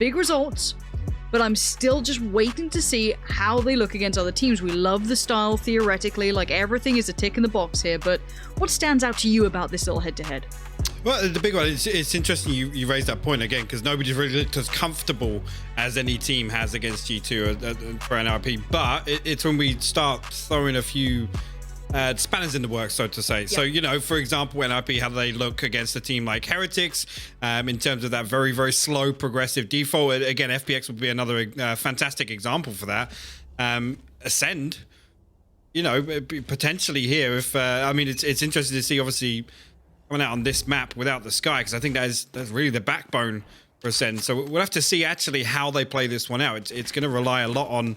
big results, but I'm still just waiting to see how they look against other teams. We love the style theoretically, like everything is a tick in the box here, but what stands out to you about this little head-to-head? Well, the big one, it's interesting you raised that point again, because nobody's really looked as comfortable as any team has against G2 for NRP, but it's when we start throwing a few spanners in the works, so to say. Yep. So, you know, for example, NRP, how they look against a team like Heretics in terms of that very, very slow progressive default. Again, FPX would be another fantastic example for that. Acend, you know, potentially here, if I mean, it's interesting to see, obviously, coming out on this map without the sky, because I think that's really the backbone for Acend. So we'll have to see actually how they play this one out. It's going to rely a lot on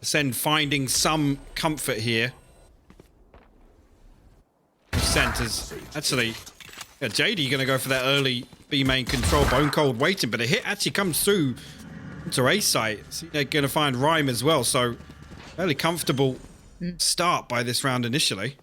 Acend finding some comfort here. Acend is actually, JD going to go for that early B main control. Bone Cold waiting, but a hit actually comes through into A site. So they're going to find Rhyme as well. So fairly comfortable start by this round initially.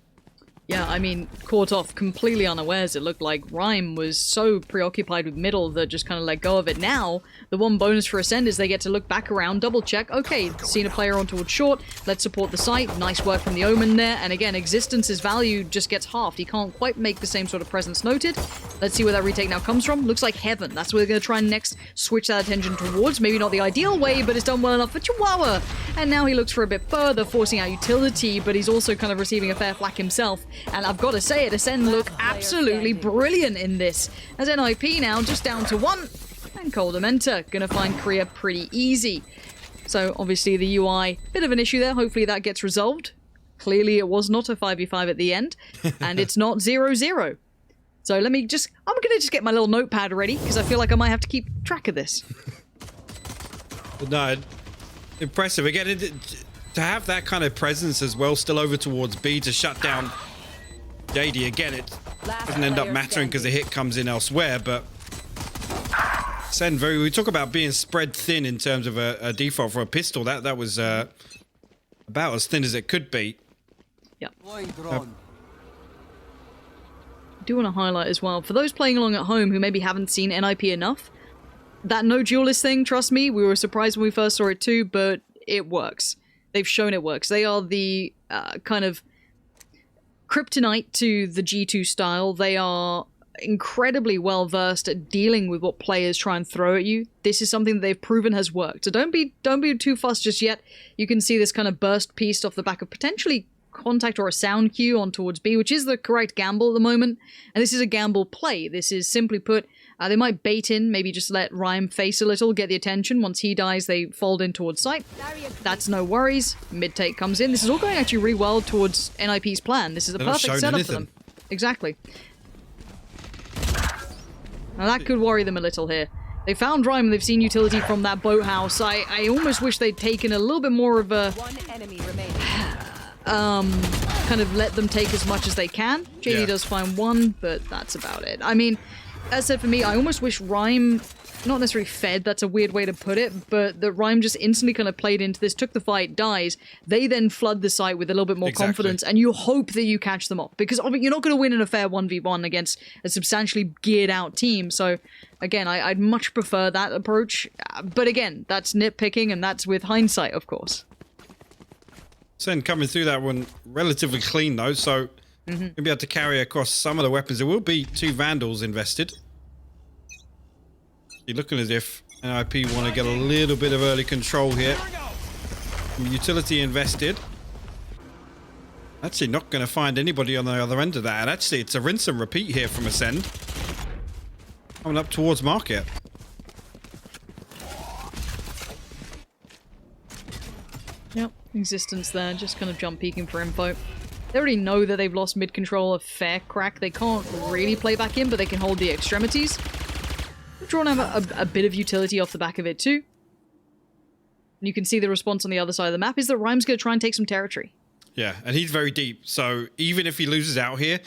Yeah, I mean, caught off completely unawares, it looked like. Rhyme was so preoccupied with middle that just kind of let go of it. Now, the one bonus for Acend is they get to look back around, double check. Okay, seen a player on towards short, let's support the site. Nice work from the Omen there. And again, Existence's value just gets halved. He can't quite make the same sort of presence noted. Let's see where that retake now comes from. Looks like Heaven. That's where they're going to try and next switch that attention towards. Maybe not the ideal way, but it's done well enough for Chihuahua. And now he looks for a bit further, forcing out utility, but he's also kind of receiving a fair flack himself. And I've got to say it, Acend look absolutely brilliant in this. As NIP now just down to one, and Coldamenta gonna find Korea pretty easy. So obviously the UI, bit of an issue there. Hopefully that gets resolved. Clearly it was not a 5v5 at the end, and it's not 0-0. So I'm gonna just get my little notepad ready, because I feel like I might have to keep track of this. No, impressive. Again, to have that kind of presence as well, still over towards B to shut down JD. Again, it doesn't end up mattering because the hit comes in elsewhere, but Acend we talk about being spread thin in terms of a default for a pistol. That was about as thin as it could be. Yeah. I do want to highlight as well, for those playing along at home who maybe haven't seen NIP enough, that no duelist thing, trust me, we were surprised when we first saw it too, but it works. They've shown it works. They are the kind of kryptonite to the G2 style. They are incredibly well versed at dealing with what players try and throw at you. This is something that they've proven has worked. So don't be too fussed just yet. You can see this kind of burst piece off the back of potentially contact or a sound cue on towards B, which is the correct gamble at the moment. And this is a gamble play. This is simply put, they might bait in, maybe just let Rhyme face a little, get the attention. Once he dies, they fold in towards site. That's no worries. Mid-take comes in. This is all going actually really well towards NIP's plan. This is a perfect setup for them. Exactly. Now that could worry them a little here. They found Rhyme and they've seen utility from that boathouse. I almost wish they'd taken a little bit more of a... One enemy remaining. Kind of let them take as much as they can. JD does find one, but that's about it. I mean, as said for me, I almost wish Rhyme, not necessarily fed, that's a weird way to put it, but that Rhyme just instantly kind of played into this, took the fight, dies. They then flood the site with a little bit more confidence, and you hope that you catch them up. Because you're not going to win in a fair 1v1 against a substantially geared out team. So, again, I'd much prefer that approach. But again, that's nitpicking, and that's with hindsight, of course. Acend coming through that one relatively clean, though, so... You'll be able to carry across some of the weapons. There will be 2 Vandals invested. You're looking as if NIP want to get a little bit of early control here. Utility invested. Actually not going to find anybody on the other end of that. And actually, it's a rinse and repeat here from Acend. Coming up towards market. Yep, Existence there, just kind of jump peeking for info. They already know that they've lost mid-control a fair crack. They can't really play back in, but they can hold the extremities. They've drawn out a bit of utility off the back of it too. And you can see the response on the other side of the map is that Rhyme's going to try and take some territory. Yeah, and he's very deep, so even if he loses out here,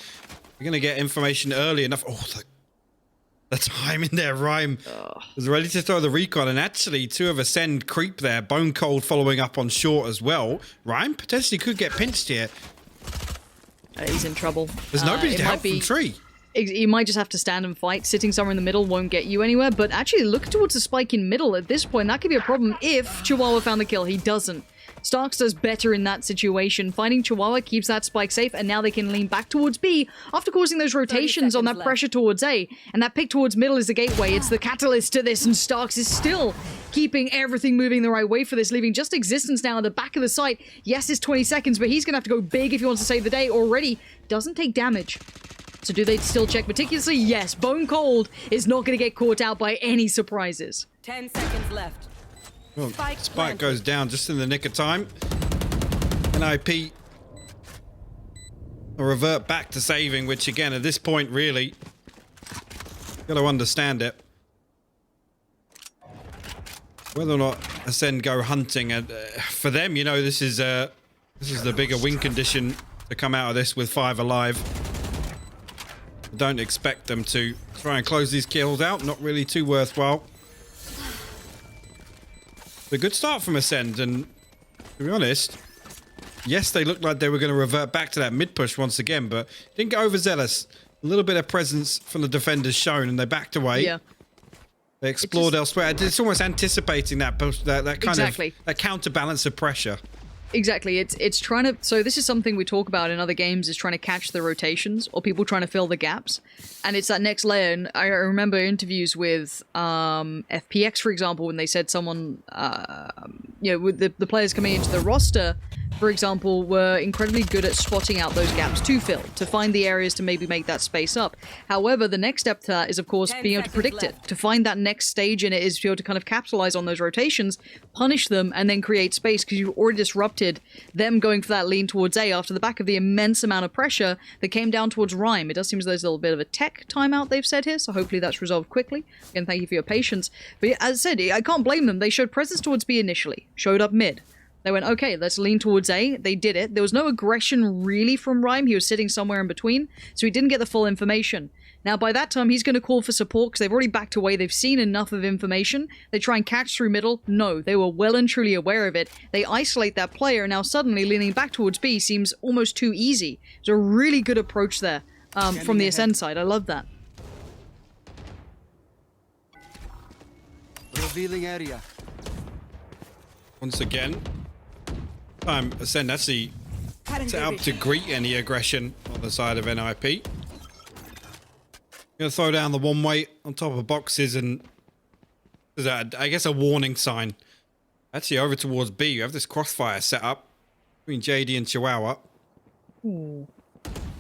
we're going to get information early enough. Oh, the time in there, Rhyme was ready to throw the recon, and actually 2 of Acend creep there. Bone Cold following up on short as well. Rhyme potentially could get pinched here. He's in trouble. There's nobody to help from Tree. You might just have to stand and fight. Sitting somewhere in the middle won't get you anywhere, but actually look towards the spike in middle at this point. That could be a problem if Chihuahua found the kill. He doesn't. Starks does better in that situation. Finding Chihuahua keeps that spike safe, and now they can lean back towards B after causing those rotations on that pressure towards A. And that pick towards middle is the gateway. It's the catalyst to this, and Starks is still keeping everything moving the right way for this, leaving just Existence now at the back of the site. Yes, it's 20 seconds, but he's going to have to go big if he wants to save the day. Already doesn't take damage. So do they still check meticulously? Yes. Bone Cold is not going to get caught out by any surprises. 10 seconds left. Well, Spike goes down just in the nick of time. NIP will revert back to saving, which again, at this point, really, got to understand it. Whether or not Acend go hunting, for them, you know, this is the bigger win condition to come out of this with 5 alive. Don't expect them to try and close these kills out. Not really too worthwhile. A good start from Acend, and to be honest, yes, they looked like they were going to revert back to that mid push once again, but didn't get overzealous. A little bit of presence from the defenders shown, and they backed away. Yeah. They explored elsewhere. It's almost anticipating that kind of that counterbalance of pressure. Exactly. It's trying to... So this is something we talk about in other games, is trying to catch the rotations or people trying to fill the gaps. And it's that next layer. And I remember interviews with FPX, for example, when they said someone... you know, with the players coming into the roster, for example, were incredibly good at spotting out those gaps to fill, to find the areas to maybe make that space up. However, the next step to that is, of course, being able to predict it. To find that next stage in it is to be able to kind of capitalize on those rotations, punish them, and then create space, because you've already disrupted them going for that lean towards A after the back of the immense amount of pressure that came down towards Rhyme. It does seem as though there's a little bit of a tech timeout they've said here, so hopefully that's resolved quickly. Again, thank you for your patience. But as I said, I can't blame them. They showed presence towards B initially, showed up mid. They went, okay, let's lean towards A. They did it. There was no aggression really from Rhyme. He was sitting somewhere in between, so he didn't get the full information. Now, by that time, he's going to call for support because they've already backed away. They've seen enough of information. They try and catch through middle. No, they were well and truly aware of it. They isolate that player. Now, suddenly, leaning back towards B seems almost too easy. It's a really good approach there from the Acend side. I love that. Revealing area. Once again, Acend actually set up to greet any aggression on the side of NIP. Gonna throw down the one way on top of boxes, and I guess a warning sign. Actually, over towards B, you have this crossfire set up between JD and Chihuahua. Ooh.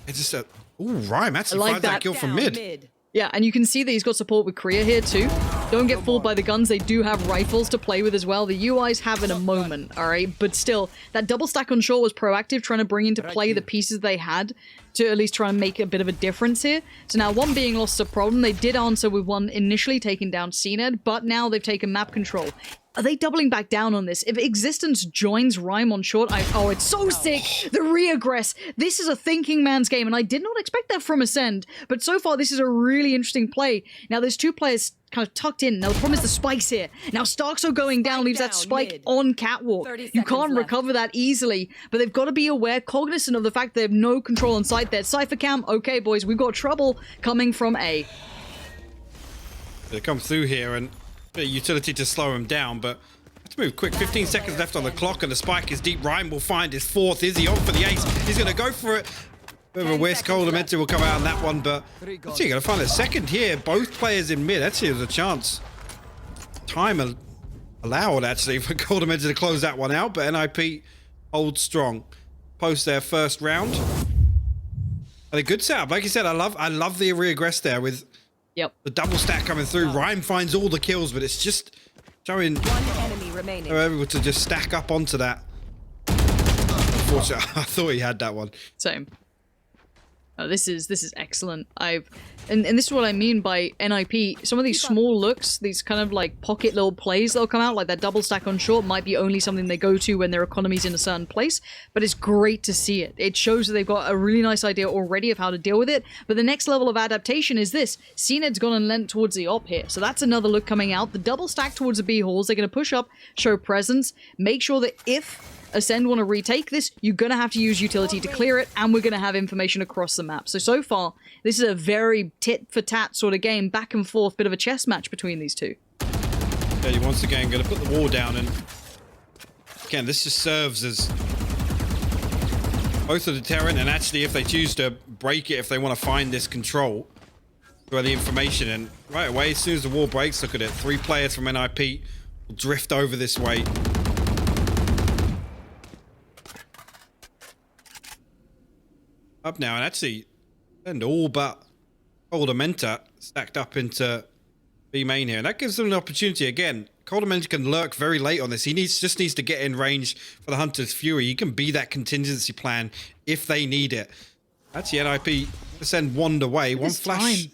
It's just a Rhyme actually finds that kill from mid. Yeah, and you can see that he's got support with Kriya here too. Don't get fooled by the guns. They do have rifles to play with as well. The UI's having a moment, all right? But still, that double stack on short was proactive, trying to bring into play the pieces they had to at least try and make a bit of a difference here. So now one being lost is a problem. They did answer with one initially taking down CNED, but now they've taken map control. Are they doubling back down on this? If Existence joins Rhyme on short, oh, it's so sick! The re-aggress! This is a thinking man's game, and I did not expect that from Acend, but so far this is a really interesting play. Now there's two players kind of tucked in. Now the problem is the spike's here. Now Starkso going down leaves that spike on catwalk. You can't recover that easily, but they've got to be aware, cognizant of the fact they have no control on site there. Cypher Cam, okay boys, we've got trouble coming from A. They come through here and bit of utility to slow him down, but let's move quick. 15 seconds left on the clock, and the spike is deep. Rhyme will find his fourth. Is he on for the ace? He's going to go for it. Bit of a West Coldamented will come out on that one, but actually going to find a second here. Both players in mid. Actually, there's a chance. Time allowed, actually, for Coldamented to close that one out, but NIP holds strong. Post their first round. And a good setup. Like you said, I love the re-aggress there with the double stack coming through. Rhyme finds all the kills, but it's just showing one enemy remaining. They're able to just stack up onto that. Unfortunately, I thought he had that one. Same. Oh, this is excellent. And this is what I mean by NIP. Some of these small looks, these kind of like pocket little plays that'll come out, like that double stack on short, might be only something they go to when their economy's in a certain place, but it's great to see it. It shows that they've got a really nice idea already of how to deal with it, but the next level of adaptation is this. CNED's gone and lent towards the op here, so that's another look coming out. The double stack towards the B halls, they're going to push up, show presence, make sure that if Acend want to retake this, you're going to have to use utility to clear it, and we're going to have information across the map. So far, this is a very tit-for-tat sort of game, back and forth, bit of a chess match between these two. Yeah, once again, going to put the wall down, and again, this just serves as both a deterrent, and actually, if they choose to break it, if they want to find this control, where the information, and right away, as soon as the wall breaks, look at it, 3 players from NIP will drift over this way. Up now, and actually, and all but Coldamenta stacked up into B main here, and that gives them an opportunity again. Coldamenta can lurk very late on this. He just needs to get in range for the Hunter's Fury. He can be that contingency plan if they need it. Actually, NIP send one away, one flash.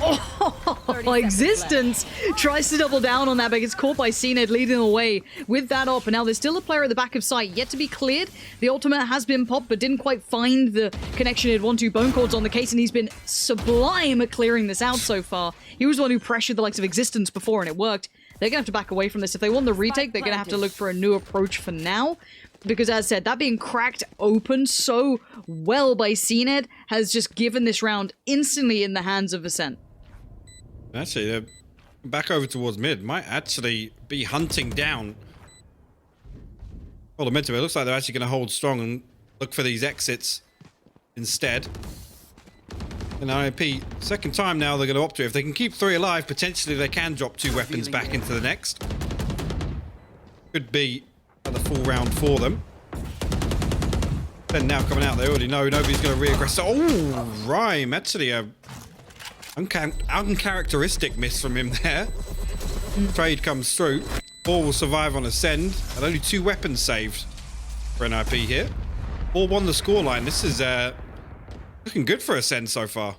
Oh, Existence tries to double down on that, but gets caught by Acend leading the way with that op. And now there's still a player at the back of site yet to be cleared. The ultimate has been popped, but didn't quite find the connection he'd want to. Bone Cold's on the case, and he's been sublime at clearing this out so far. He was the one who pressured the likes of Existence before, and it worked. They're going to have to back away from this. If they want the retake, they're going to have to look for a new approach for now. Because as said, that being cracked open so well by Acend has just given this round instantly in the hands of Acend. Actually, they're back over towards mid. Might actually be hunting down Coldamenta. It looks like they're actually going to hold strong and look for these exits instead. And NIP, second time now they're going to opt to it. If they can keep 3 alive, potentially they can drop 2 weapons back into the next. Could be another full round for them. Then now coming out, they already know nobody's going to re-aggress. Oh, Rhyme, actually a uncharacteristic miss from him there. Trade comes through. 4 will survive on Acend, and only 2 weapons saved for NIP here. 4-1 the scoreline. This is looking good for Acend so far.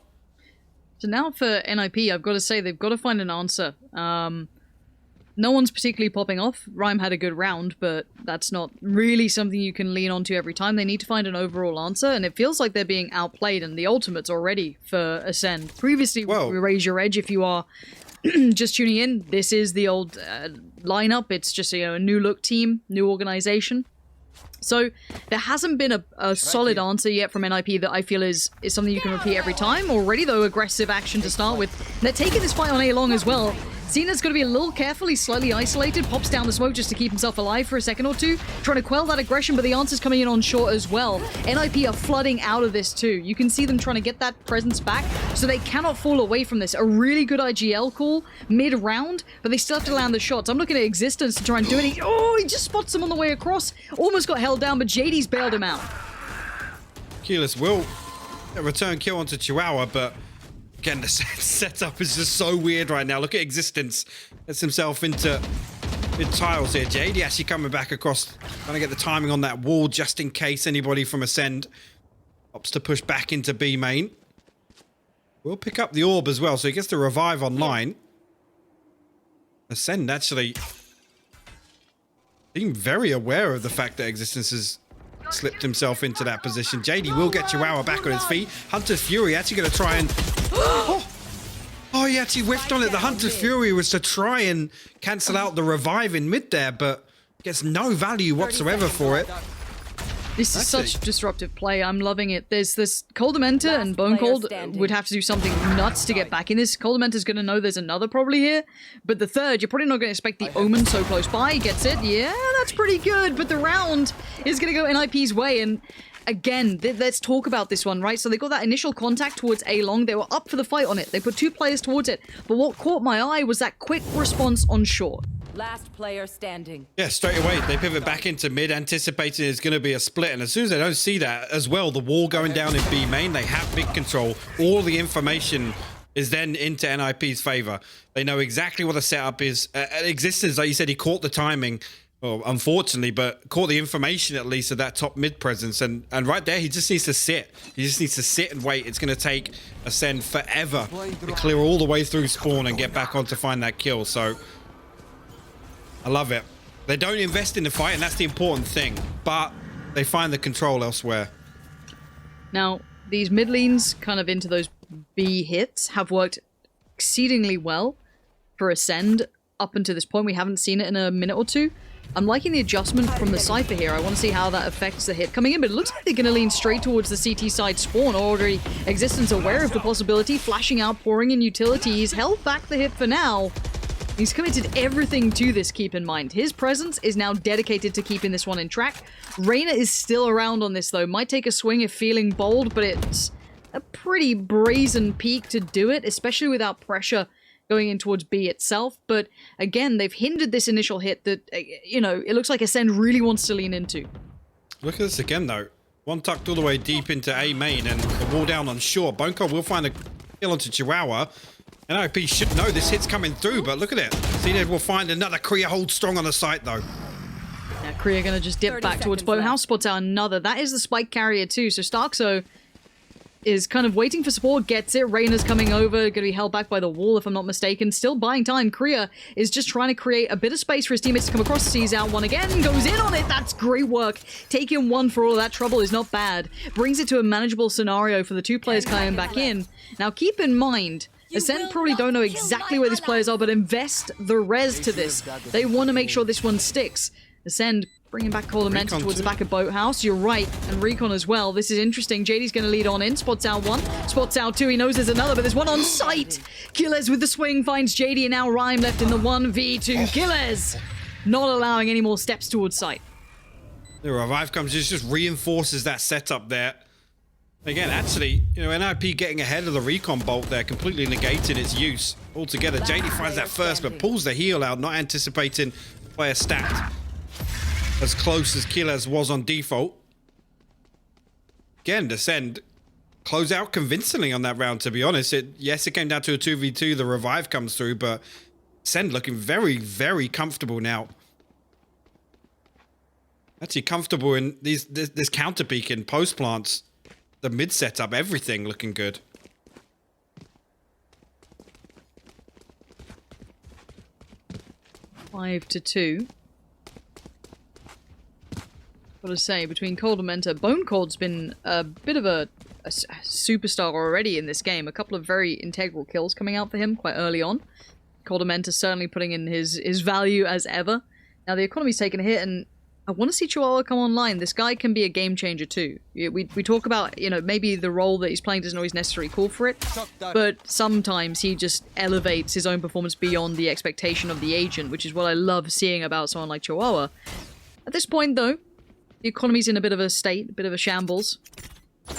So now for NIP, I've got to say they've got to find an answer. No one's particularly popping off. Rhyme had a good round, but that's not really something you can lean onto every time. They need to find an overall answer, and it feels like they're being outplayed, and the ultimate's already for Acend. Previously, we raise your edge if you are just tuning in. This is the old lineup. It's just a new look team, new organization. So there hasn't been a solid answer yet from NIP that I feel is something you can repeat every time. Already, though, aggressive action to start with. They're taking this fight on A long as well. Cena's going to be a little careful. He's slightly isolated, pops down the smoke just to keep himself alive for a second or two, trying to quell that aggression, but the answer's coming in on short as well. NIP are flooding out of this too. You can see them trying to get that presence back, so they cannot fall away from this. A really good IGL call mid-round, but they still have to land the shots. I'm looking at Existence to try and do it. He just spots him on the way across. Almost got held down, but JD's bailed him out. Keyless will return kill onto Chihuahua, but again, the setup is just so weird right now. Look at Existence. Gets himself into mid-tiles here. JD actually coming back across, trying to get the timing on that wall just in case anybody from Acend opts to push back into B main. We'll pick up the orb as well, so he gets to revive online. Acend actually being very aware of the fact that Existence has slipped himself into that position. JD will get Chihuahua back on his feet. Hunter's Fury actually going to try and... Oh, he actually whiffed on it. The Hunter's Fury was to try and cancel out the revive in mid there, but gets no value whatsoever for it. This is such disruptive play. I'm loving it. There's this Coldamenta and Bone Cold would have to do something nuts to get back in this. Coldamenta's going to know there's another probably here, but the third, you're probably not going to expect the Omen so close by. He gets it. Yeah, that's pretty good, but the round is going to go NIP's way, and again, let's talk about this one, right? So they got that initial contact towards A-Long. They were up for the fight on it. They put 2 players towards it, but what caught my eye was that quick response on short. Last player standing. Yeah, straight away, they pivot back into mid, anticipating it's going to be a split. And as soon as they don't see that as well, the wall going down in B main, they have big control. All the information is then into NIP's favor. They know exactly what the setup is. Existence, like you said, he caught the timing, well, unfortunately, but caught the information at least of that top mid presence. And right there, he just needs to sit. He just needs to sit and wait. It's going to take Acend forever to clear all the way through spawn and get back on to find that kill. So I love it. They don't invest in the fight, and that's the important thing, but they find the control elsewhere. Now, these mid lanes kind of into those B hits have worked exceedingly well for Acend. up until this point. We haven't seen it in a minute or two. I'm liking the adjustment from the Cypher here. I want to see how that affects the hit coming in, but it looks like they're going to lean straight towards the CT side spawn. Already Existence aware of the possibility, flashing out, pouring in utility. He's held back the hit for now. He's committed everything to this, keep in mind. His presence is now dedicated to keeping this one in track. Reyna is still around on this, though. Might take a swing if feeling bold, but it's a pretty brazen peak to do it, especially without pressure going in towards B itself. But again, they've hindered this initial hit that, you know, it looks like Acend really wants to lean into. Look at this again, though. One tucked all the way deep into A main and the wall down on short. Bonecold will find a kill onto Chihuahua. NIP should know this hit's coming through, but look at it. CNED will find another. Kriya holds strong on the site, though. Yeah, Kriya gonna just dip back towards Boathouse, spots out another. That is the spike carrier too, so Starkso is kind of waiting for support, gets it. Reyna's coming over, gonna be held back by the wall if I'm not mistaken. Still buying time. Kriya is just trying to create a bit of space for his teammates to come across, sees out one again, goes in on it. That's great work. Taking one for all of that trouble is not bad. Brings it to a manageable scenario for the two players coming back in. Now keep in mind, Acend probably don't know exactly where these players are, but invest the res to this. They want to make sure this one sticks. Acend bringing back Coldamenta towards the back of Boathouse. You're right, and Recon as well. This is interesting. JD's going to lead on in. Spots out one, spots out two. He knows there's another, but there's one on site. Killers with the swing finds JD, and now Rhyme left in the 1v2. Killers not allowing any more steps towards site. The revive comes, just reinforces that setup there. Again, actually, you know, NIP getting ahead of the recon bolt there completely negated its use altogether. JD finds that first, but pulls the heal out, not anticipating player stacked as close as Killers was on default. Again, Acend close out convincingly on that round, to be honest. Yes, it came down to a 2v2. The revive comes through, but Acend looking very, very comfortable now. Actually comfortable in this counter peek in post plants. The mid setup, everything looking good. Five to 2. Gotta say, between Coldamenta, Bonecold's been a bit of a superstar already in this game. A couple of very integral kills coming out for him quite early on. Coldamenta certainly putting in his value as ever. Now the economy's taken a hit, and I want to see Chihuahua come online. This guy can be a game changer too. We talk about, you know, maybe the role that he's playing doesn't always necessarily call for it, but sometimes he just elevates his own performance beyond the expectation of the agent, which is what I love seeing about someone like Chihuahua. At this point though, the economy's in a bit of a state, a bit of a shambles. So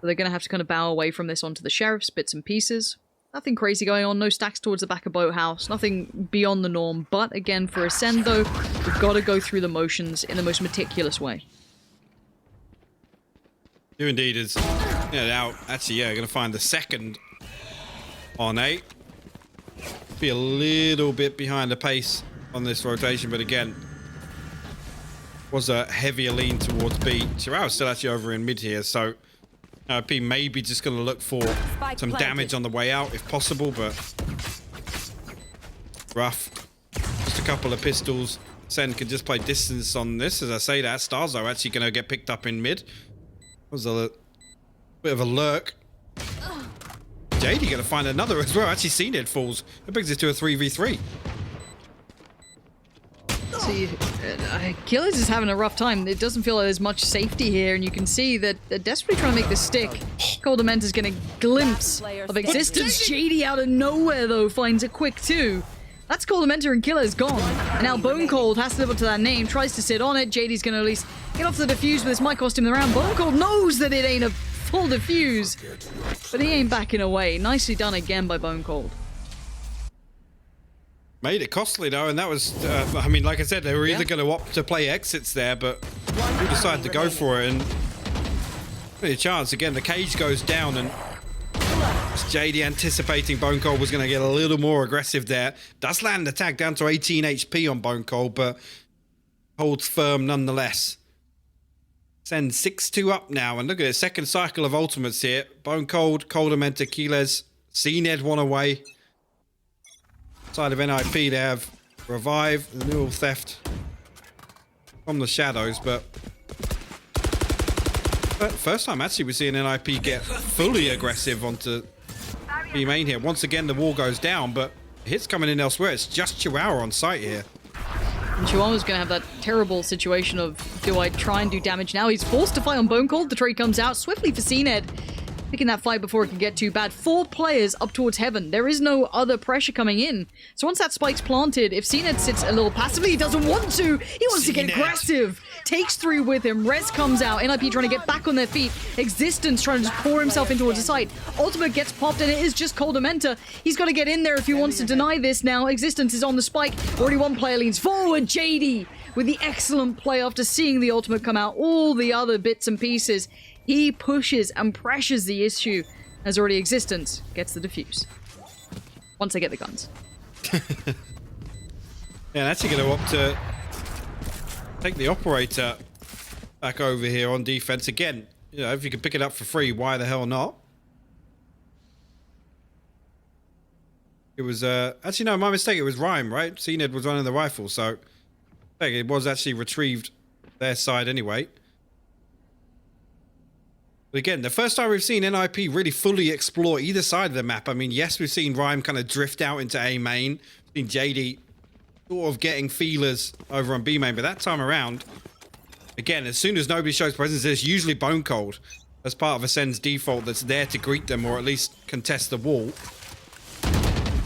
they're going to have to kind of bow away from this onto the Sheriff's bits and pieces. Nothing crazy going on, no stacks towards the back of Boathouse, nothing beyond the norm. But again, for Acend though, we've got to go through the motions in the most meticulous way. You indeed is. Yeah, now, actually, yeah, going to find the second on 8. Be a little bit behind the pace on this rotation, but again, was a heavier lean towards B. Chihuahua's still actually over in mid here, so P maybe just going to look for some damage on the way out if possible, but rough. Just a couple of pistols. Sen could just play distance on this. As I say that, Starzo actually going to get picked up in mid. Was a bit of a lurk. JD going to find another as well. Actually, CNED falls. That brings it to a 3v3. See, Killers is having a rough time. It doesn't feel like there's much safety here, and you can see that they're desperately trying to make this stick. Coldamenta's getting a glimpse of existence. JD out of nowhere, though, finds it quick, too. That's Coldamenta, and Killer's gone. And now Bonecold has to live up to that name, tries to sit on it. JD's going to at least get off the defuse, but this might cost him the round. Bonecold knows that it ain't a full defuse, but he ain't backing away. Nicely done again by Bonecold. Made it costly though, and that was, I mean, like I said, they were either going to opt to play exits there, but we decided to go for it, and a chance. Again, the cage goes down, and JD anticipating Bonecold was going to get a little more aggressive there. Does land the tag down to 18 HP on Bonecold, but holds firm nonetheless. Send 6-2 up now, and look at it, second cycle of ultimates here. Bonecold, Coldamenta, Keyless, CNED one away. Side of NIP, they have Revive, the Neural Theft from the shadows, but first time actually we're seeing NIP get fully aggressive onto B main here. Once again, the wall goes down, but Hits coming in elsewhere. It's just Chihuahua on site here. And Chihuahua's going to have that terrible situation of, do I try and do damage now? He's forced to fight on Bone Cold. The trade comes out swiftly for CNED. Picking that fight before it can get too bad. 4 players up towards Heaven. There is no other pressure coming in. So once that spike's planted, if CNED sits a little passively, he doesn't want to. He wants to get aggressive. Takes 3 with him. Res comes out. NIP trying to get back on their feet. Existence trying to just pour himself in towards the site. Ultimate gets popped and it is just Cold Dementa. He's got to get in there if he wants to deny this now. Existence is on the spike. Already one player leans forward. JD with the excellent play after seeing the ultimate come out. All the other bits and pieces. He pushes and pressures the issue as already Existence gets the defuse. Once they get the guns. Yeah, actually going to opt to take the operator back over here on defense again. You know, if you can pick it up for free, why the hell not? It was actually no, my mistake. It was Rhyme, right? CNED was running the rifle, so it was actually retrieved their side anyway. But again, the first time we've seen NIP really fully explore either side of the map. I mean, yes, we've seen Rhyme kind of drift out into A main. We've seen JD sort of getting feelers over on B main, but that time around, again, as soon as nobody shows presence, there's usually Bone Cold as part of Ascend's default that's there to greet them or at least contest the wall.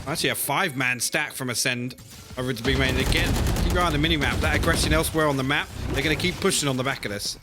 Actually, a 5-man stack from Acend over to B main. Again, keep your eye on the minimap. That aggression elsewhere on the map, they're going to keep pushing on the back of this.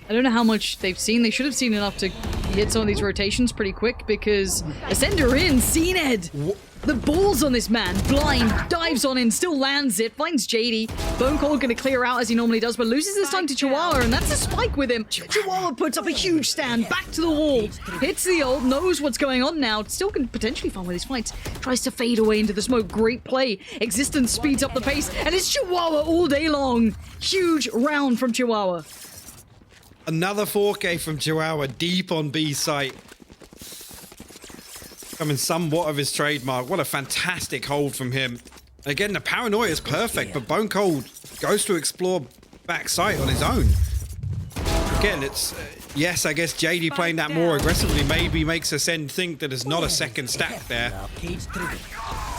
I don't know how much they've seen. They should have seen enough to hit some of these rotations pretty quick because Ascender in, CNED. The balls on this man. Blind, dives on in, still lands it, finds JD. Bone Cold going to clear out as he normally does, but loses this time to Chihuahua, and that's a spike with him. Chihuahua puts up a huge stand, back to the wall. Hits the ult, knows what's going on now. Still can potentially find with his fights. Tries to fade away into the smoke. Great play. Existence speeds up the pace, and it's Chihuahua all day long. Huge round from Chihuahua. Another 4K from Chihuahua deep on B site. Coming somewhat of his trademark. What a fantastic hold from him. Again, the paranoia is perfect, but Bone Cold goes to explore back site on his own. Again, it's... yes, I guess JD playing that more aggressively maybe makes Ascend think that there's not a second stack there. But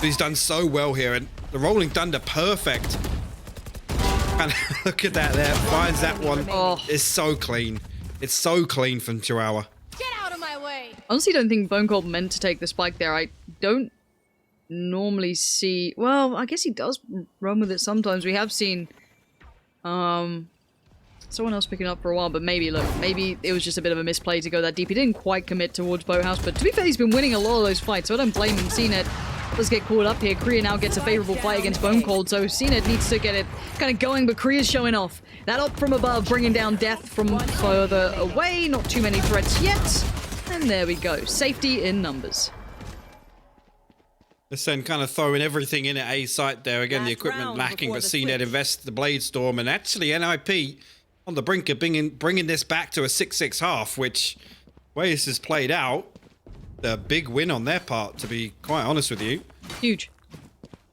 he's done so well here, and the Rolling Thunder, perfect. And look at that there. Finds that one. Oh. It's so clean. It's so clean from Chihuahua. Get out of my way! Honestly, don't think Bone Cold meant to take the spike there. I don't normally see... well, I guess he does run with it sometimes. We have seen someone else picking up for a while, but maybe, look, maybe it was just a bit of a misplay to go that deep. He didn't quite commit towards Boathouse, but to be fair, he's been winning a lot of those fights, so I don't blame him. CNED does get caught up here. Korea now gets a favorable fight against Bone Cold, so CNED needs to get it kind of going, but Korea's showing off. That up from above, bringing down Death from further away. Not too many threats yet. And there we go. Safety in numbers. Ascend kind of throwing everything in at A site there. Again, the Last equipment round lacking, before but the CNED switch. invests the Blade Storm, and actually NIP on the brink of bringing this back to a 6-6 half, which, the way this is played out, a big win on their part, to be quite honest with you. Huge.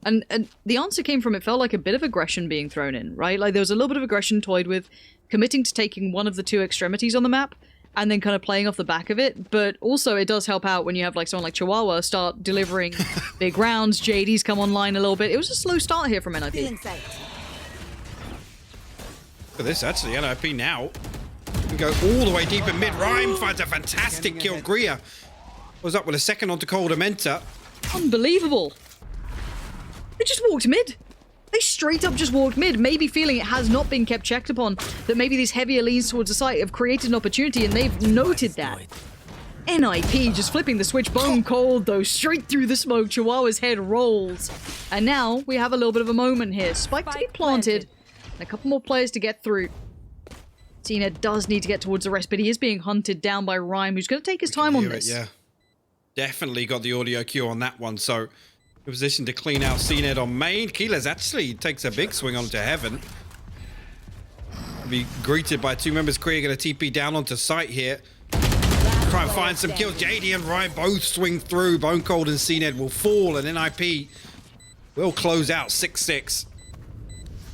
And the answer came from, it felt like a bit of aggression being thrown in, right? Like there was a little bit of aggression toyed with, committing to taking one of the 2 extremities on the map, and then kind of playing off the back of it. But also it does help out when you have like someone like Chihuahua start delivering big rounds. JD's come online a little bit. It was a slow start here from NIP. Look at this, actually, NIP now can go all the way deep in mid. Rhyme finds a fantastic kill. Gria was up with a second onto Cold Dementa. Unbelievable. They just walked mid. They straight up just walked mid, maybe feeling it has not been kept checked upon, that maybe these heavier leans towards the site have created an opportunity, and they've noted that. NIP just flipping the switch. Bone Cold, though, straight through the smoke. Chihuahua's head rolls. And now we have a little bit of a moment here. Spike to be planted, and a couple more players to get through. Cena does need to get towards the rest, but he is being hunted down by Rhyme, who's going to take his time on this. Yeah, definitely got the audio cue on that one, so in position to clean out CNED on main. Keeler's actually takes a big swing onto Heaven. Be greeted by 2 members. Korea going to TP down onto site here. Try and find some kills. JD and Ryan both swing through. Bone Cold and CNED will fall, and NIP will close out 6-6.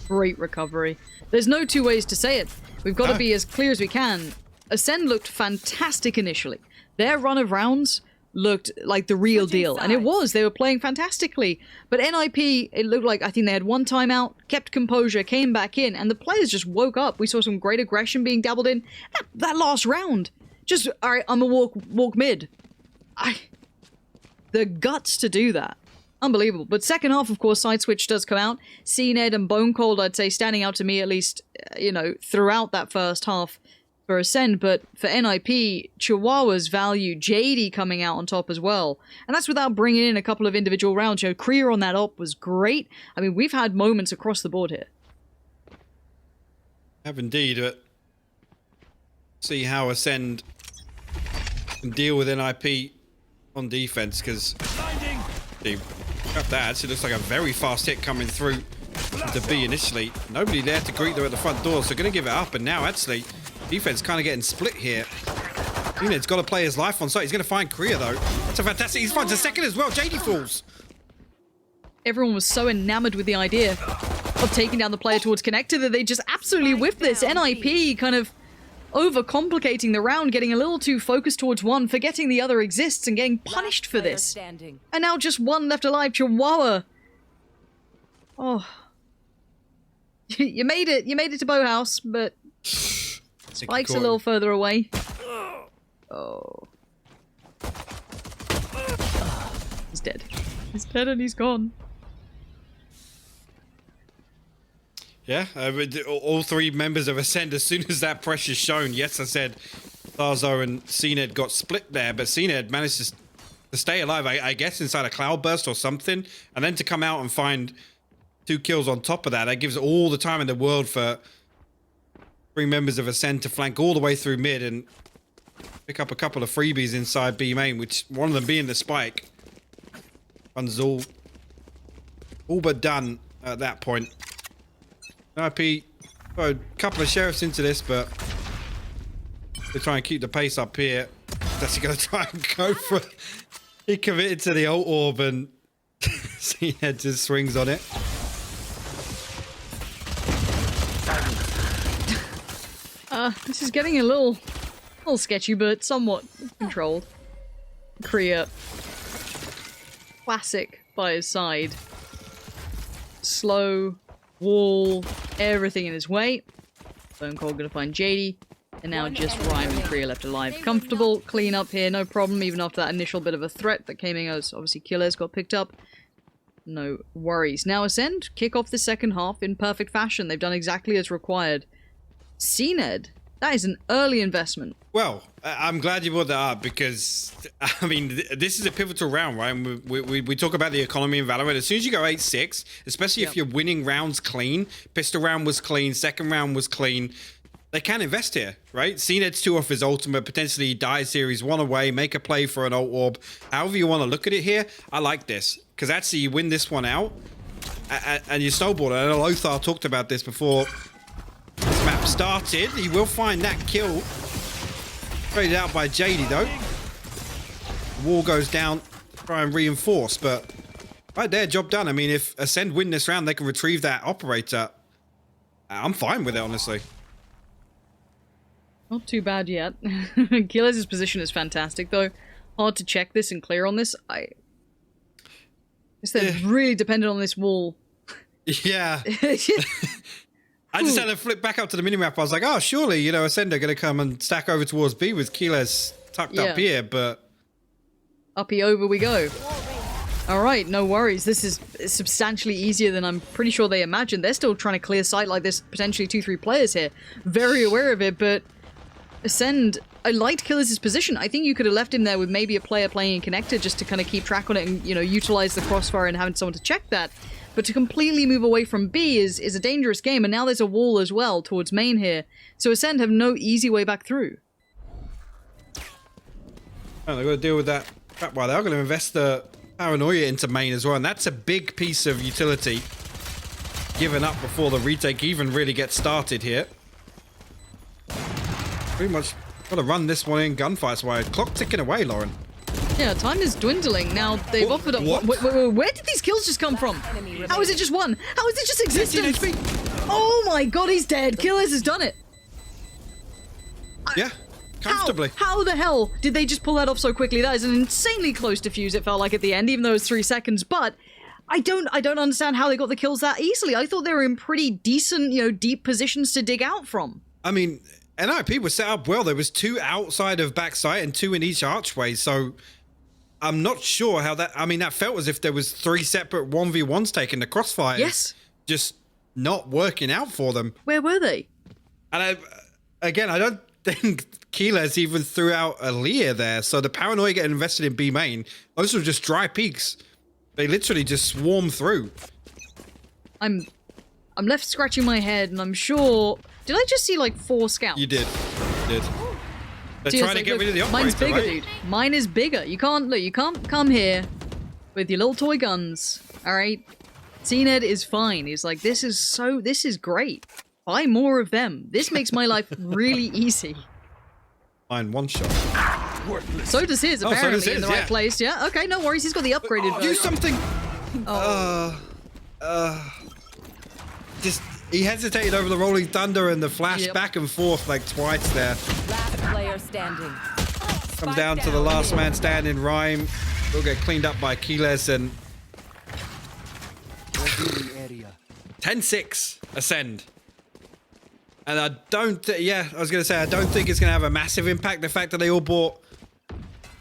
Great recovery. There's no 2 ways to say it. We've got to be as clear as we can. Ascend looked fantastic initially. Their run of rounds looked like the real Switching deal. And it sides. was. They were playing fantastically. But NIP, it looked like, I think they had one timeout, kept composure, came back in, and the players just woke up. We saw some great aggression being dabbled in. That last round, just, all right, I'm gonna walk mid. The guts to do that. Unbelievable. But second half, of course, side switch does come out. CNED and Bone Cold, I'd say, standing out to me at least, you know, throughout that first half for Acend. But for NIP, Chihuahua's value, JD coming out on top as well. And that's without bringing in a couple of individual rounds. You know, Kriya on that op was great. I mean, we've had moments across the board here. Have indeed, but see how Acend can deal with NIP on defense, because they got that. Actually looks like a very fast hit coming through to B initially. Nobody there to greet them at the front door, so going to give it up. And now actually defense kind of getting split here. Unit's got to play his life on site. He's going to find Kriya though. That's a fantastic. He finds a second as well. JD falls. Everyone was so enamored with the idea of taking down the player towards connector that they just absolutely whiffed this. NIP kind of overcomplicating the round, getting a little too focused towards one, forgetting the other exists and getting punished for this. Standing. And now just one left alive, Chihuahua. Oh. You made it. You made it to Bow House, but Spike's a little further away. Oh. He's dead. He's dead and he's gone. Yeah, all three members of Acend, as soon as that pressure's shown, yes, I said Tharzo and CNED got split there, but CNED managed to stay alive, I guess, inside a cloudburst or something, and then to come out and find 2 kills on top of that, that gives all the time in the world for 3 members of Acend to flank all the way through mid and pick up a couple of freebies inside B main, which one of them being the spike. Runs all but done at that point. IP got a couple of sheriffs into this, but they try and keep the pace up here. That's going to try and go for it. He committed to the ult orb and CNED just swings on it. This is getting a little sketchy, but somewhat controlled. Kriya, classic by his side. Slow, wall, everything in his way. Bone Cold gonna find JD, and now just Rhyme and Kriya left alive. Comfortable, clean up here, no problem, even after that initial bit of a threat that came in as obviously Killers got picked up. No worries. Now Acend kick off the second half in perfect fashion. They've done exactly as required. CNED, that is an early investment. Well, I'm glad you brought that up because, I mean, this is a pivotal round, right? And we talk about the economy in Valorant. As soon as you go 8-6, especially if you're winning rounds clean, pistol round was clean, second round was clean, they can invest here, right? CNED's 2 off his ultimate, potentially die series 1 away, make a play for an ult orb. However you want to look at it here, I like this. Because actually you win this one out, and you snowball it. I know Lothar talked about this before this map started. He will find that kill. Traded out by JD though. The wall goes down to try and reinforce, but right there, job done. I mean, if Acend win this round, they can retrieve that operator. I'm fine with it, honestly. Not too bad yet. Killers' position is fantastic though. Hard to check this and clear on this. I guess they're really dependent on this wall. Yeah. I just had to flip back up to the minimap. I was like, oh, surely, you know, Acend are going to come and stack over towards B with Keyless tucked up here, but... Uppy over we go. Alright, no worries. This is substantially easier than I'm pretty sure they imagined. They're still trying to clear sight like there's potentially 2-3 players here. Very aware of it, but Acend, I liked Killers' position. I think you could have left him there with maybe a player playing in connector just to kind of keep track on it and, you know, utilize the crossfire and having someone to check that. But to completely move away from B is a dangerous game, and now there's a wall as well towards main here. So Acend have no easy way back through. Oh, they've got to deal with that crap while they're going to invest the paranoia into main as well, and that's a big piece of utility given up before the retake even really gets started here. Pretty much got to run this one in gunfights while clock ticking away, Lauren. Yeah, time is dwindling. Now, they've offered up... Where did these kills just come from? How is it just one? How is it just existence? Oh my god, he's dead. Killers has done it. Yeah. Comfortably. How the hell did they just pull that off so quickly? That is an insanely close defuse, it felt like at the end, even though it was 3 seconds. But I don't understand how they got the kills that easily. I thought they were in pretty decent, deep positions to dig out from. I mean, NIP was set up well. There was 2 outside of backside and 2 in each archway. So I'm not sure how that... I mean, that felt as if there was 3 separate 1v1s taking the crossfire. Yes. Just not working out for them. Where were they? And I don't think Keyless even threw out a Lear there. So the paranoia getting invested in B main, those were just dry peaks. They literally just swarm through. I'm left scratching my head, and I'm sure... Did I just see, like, 4 scouts? You did. You did. They're See, trying to get rid of the operator, mine's bigger, right? dude. Mine is bigger. You can't come here with your little toy guns, alright? CNED is fine. He's like, this is great. Buy more of them. This makes my life really easy. Mine 1 shot. So does his, apparently, so does his, in the right place. Yeah, okay, no worries. He's got the upgraded version. Do something. Just he hesitated over the rolling thunder and the flash back and forth like twice there. Last player standing. Comes down to the last man standing. Rhyme will get cleaned up by Keyless and 10-6 Acend. And I don't, I was going to say, I don't think it's going to have a massive impact. The fact that they all bought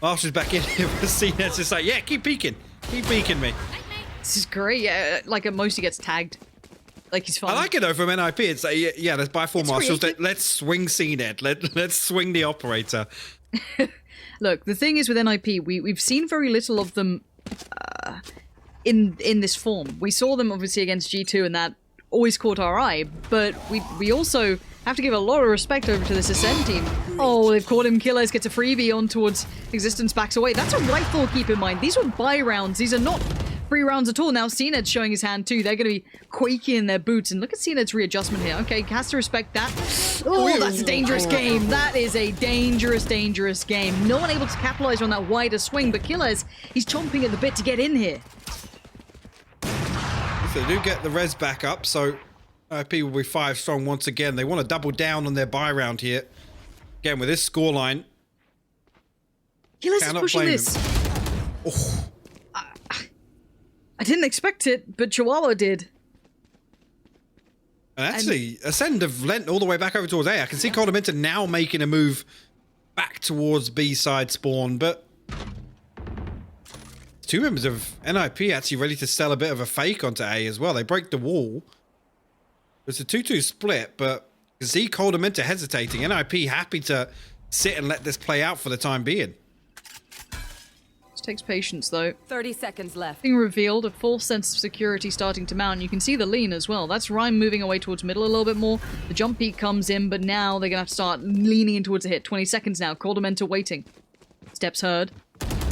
Masters back in here was seen as just like, yeah, keep peeking. Keep peeking me. This is great. Yeah, like at most he gets tagged. Like he's fine. I like it though from NIP. It's like, yeah, let's buy 4 Marshals. Let's swing CNED. Let's swing the operator. Look, the thing is with NIP, we've seen very little of them in this form. We saw them obviously against G2 and that always caught our eye, but we also have to give a lot of respect over to this Acend team. Oh, they've caught him. Killers gets a freebie on towards Existence, backs away. That's a rifle, keep in mind. These were buy rounds. These are not free rounds at all. Now CNED's showing his hand too. They're going to be quaking in their boots. And look at CNED's readjustment here. Okay, has to respect that. Oh, that's a dangerous game. That is a dangerous, dangerous game. No one able to capitalize on that wider swing, but Killers, he's chomping at the bit to get in here. They do get the res back up, so IP will be 5 strong once again. They want to double down on their buy round here. Again, with this scoreline. Killers is pushing this. Oh. I didn't expect it, but Chihuahua did. And actually, Acend have leant all the way back over towards A. I can see Coldamenta now making a move back towards B side spawn, but 2 members of NIP actually ready to sell a bit of a fake onto A as well. They break the wall. It's a 2-2 split, but Z Coldamenta hesitating. NIP happy to sit and let this play out for the time being. This takes patience, though. 30 seconds left. Being revealed, a false sense of security starting to mount. You can see the lean as well. That's Rhyme moving away towards middle a little bit more. The jump peak comes in, but now they're going to have to start leaning in towards a hit. 20 seconds now. Coldamenta waiting. Steps heard.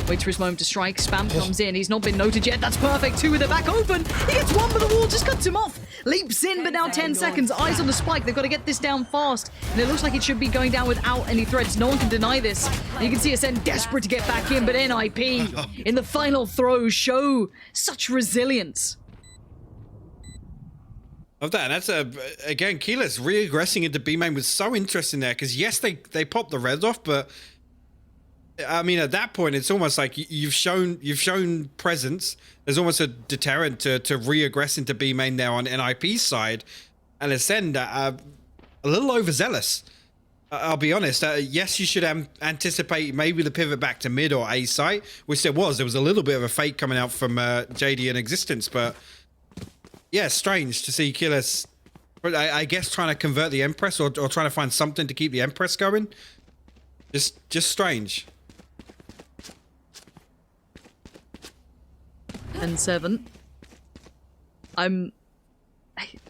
Waits for his moment to strike. Spam comes in. He's not been noted yet. That's perfect. 2 with the back open. He gets 1, but the wall just cuts him off. Leaps in, but now 10 seconds. Eyes on the spike. They've got to get this down fast. And it looks like it should be going down without any threats. No one can deny this. You can see Acend desperate to get back in, but NIP in the final throws show such resilience. Of that, and that's again, Keyless re-aggressing into B main was so interesting there because yes, they popped the res off, but I mean, at that point, it's almost like you've shown presence. There's almost a deterrent to re-aggress into B main there on NIP's side, and Acend a little overzealous. I'll be honest. Yes, you should anticipate maybe the pivot back to mid or A site, which there was. There was a little bit of a fake coming out from JD and Existence, but yeah, strange to see Killers. I guess trying to convert the Empress or trying to find something to keep the Empress going. Just strange. And 7.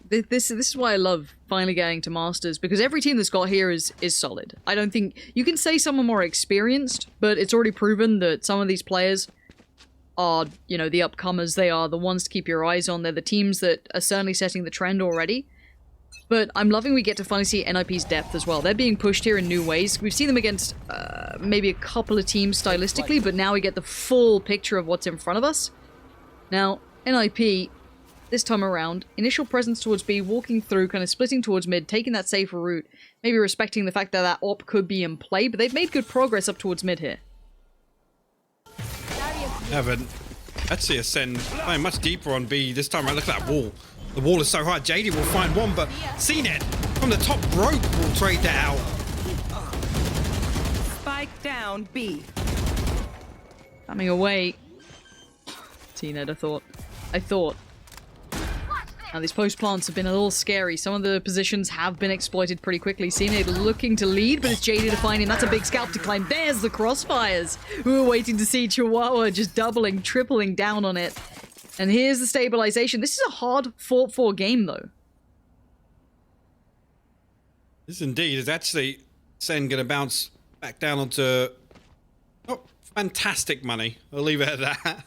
This is why I love finally getting to Masters, because every team that's got here is solid. I don't think you can say some are more experienced, but it's already proven that some of these players are, the upcomers. They are the ones to keep your eyes on. They're the teams that are certainly setting the trend already. But I'm loving we get to finally see NIP's depth as well. They're being pushed here in new ways. We've seen them against maybe a couple of teams stylistically, but now we get the full picture of what's in front of us. Now, NIP, this time around. Initial presence towards B, walking through, kind of splitting towards mid, taking that safer route, maybe respecting the fact that that op could be in play, but they've made good progress up towards mid here. Haven't. Actually, Acend playing much deeper on B this time around. Look at that wall. The wall is so high. JD will find one, but CNED from the top rope will trade that out. Spike down B. Coming away. CNED, I thought. Now, these post plants have been a little scary. Some of the positions have been exploited pretty quickly. CNED looking to lead, but it's JD to find him. That's a big scalp to climb. There's the crossfires. We were waiting to see Chihuahua just doubling, tripling down on it. And here's the stabilization. This is a hard fought-for game, though. This indeed is actually Acend going to bounce back down onto fantastic money. I'll leave it at that.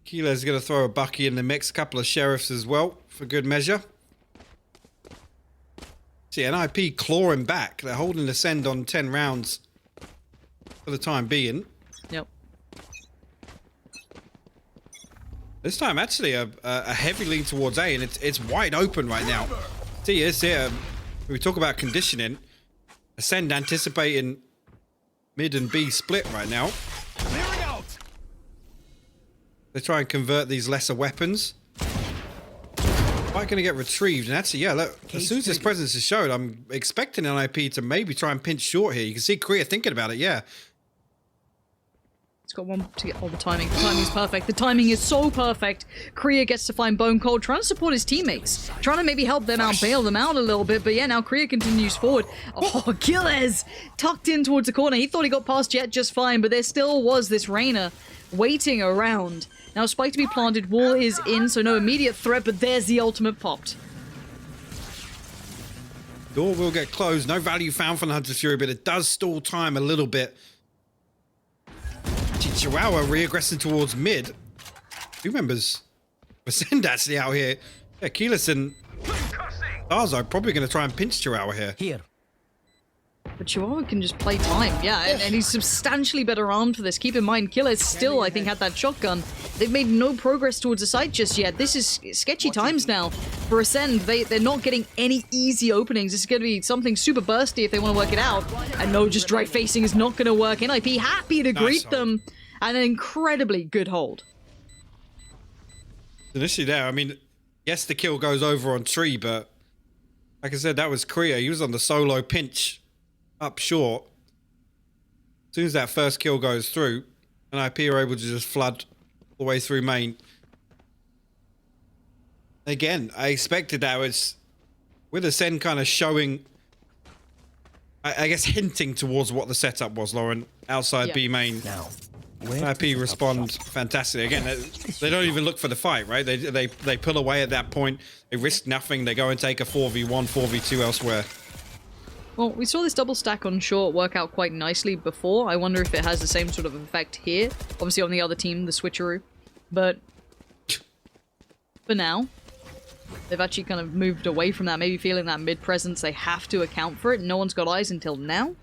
Kila's going to throw a Bucky in the mix, a couple of sheriffs as well, for good measure. See, NIP clawing back. They're holding Acend on 10 rounds for the time being. Yep. This time, actually, a heavy lean towards A, and it's wide open right now. See, it's here. We talk about conditioning. Acend anticipating mid and B split right now. They try and convert these lesser weapons. Quite going to get retrieved. And actually, yeah, look, as soon as this presence is showed, I'm expecting NIP to maybe try and pinch short here. You can see Korea thinking about it, yeah. It's got one to get all the timing. The timing is perfect. The timing is so perfect. Korea gets to find Bone Cold, trying to support his teammates. Trying to maybe help them out, bail them out a little bit. But yeah, now Korea continues forward. Oh, Gilles tucked in towards the corner. He thought he got past Jet just fine, but there still was this Reyna waiting around. Now, spike to be planted, wall is in, so no immediate threat, but there's the ultimate popped. Door will get closed. No value found from the Hunter's Fury, but it does stall time a little bit. Chihuahua re-aggressing towards mid. Two members. Acend actually out here. Yeah, Keyless and Darzo probably going to try and pinch Chihuahua here. But Chihuahua can just play time, yeah, and he's substantially better armed for this. Keep in mind, Killer still, I think, had that shotgun. They've made no progress towards the site just yet. This is sketchy times now for Acend. They're not getting any easy openings. This is going to be something super bursty if they want to work it out. And no, just dry facing is not going to work. NIP happy to greet them. And an incredibly good hold. Initially there, I mean, yes, the kill goes over on Tree, but like I said, that was Korea. He was on the solo pinch up short. As soon as that first kill goes through, NIP are able to just flood all the way through main. Again, I expected that was with Acend kind of showing, I guess, hinting towards what the setup was, Lauren, outside B main. Now, NIP respond fantastic. Again, they don't even look for the fight, right? They pull away at that point. They risk nothing. They go and take a 4v1, 4v2 elsewhere. Well, we saw this double stack on short work out quite nicely before. I wonder if it has the same sort of effect here. Obviously on the other team, the switcheroo. But for now, they've actually kind of moved away from that, maybe feeling that mid presence. They have to account for it. No one's got eyes until now.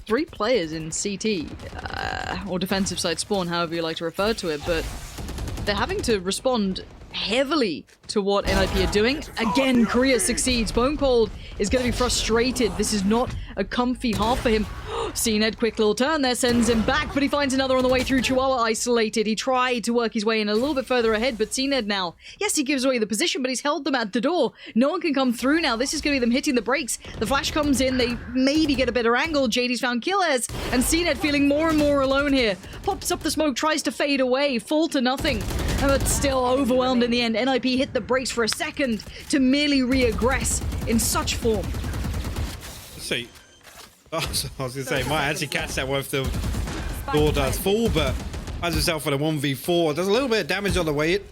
3 players in CT, or defensive side spawn, however you like to refer to it, but they're having to respond heavily to what NIP are doing. Again, Korea succeeds. Bone Cold is going to be frustrated. This is not a comfy half for him. CNED, quick little turn there, sends him back, but he finds another on the way through. Chihuahua isolated. He tried to work his way in a little bit further ahead, but CNED now, yes, he gives away the position, but he's held them at the door. No one can come through now. This is going to be them hitting the brakes. The flash comes in. They maybe get a better angle. JD's found Killers, and CNED feeling more and more alone here. Pops up the smoke, tries to fade away. Full to nothing, but still overwhelmed in the end. NIP hit the brakes for a second to merely re-aggress in such form. Let's see. Oh, I was going to say, might actually catch that one if the door does fall, but finds himself in a 1v4. Does a little bit of damage on the way in.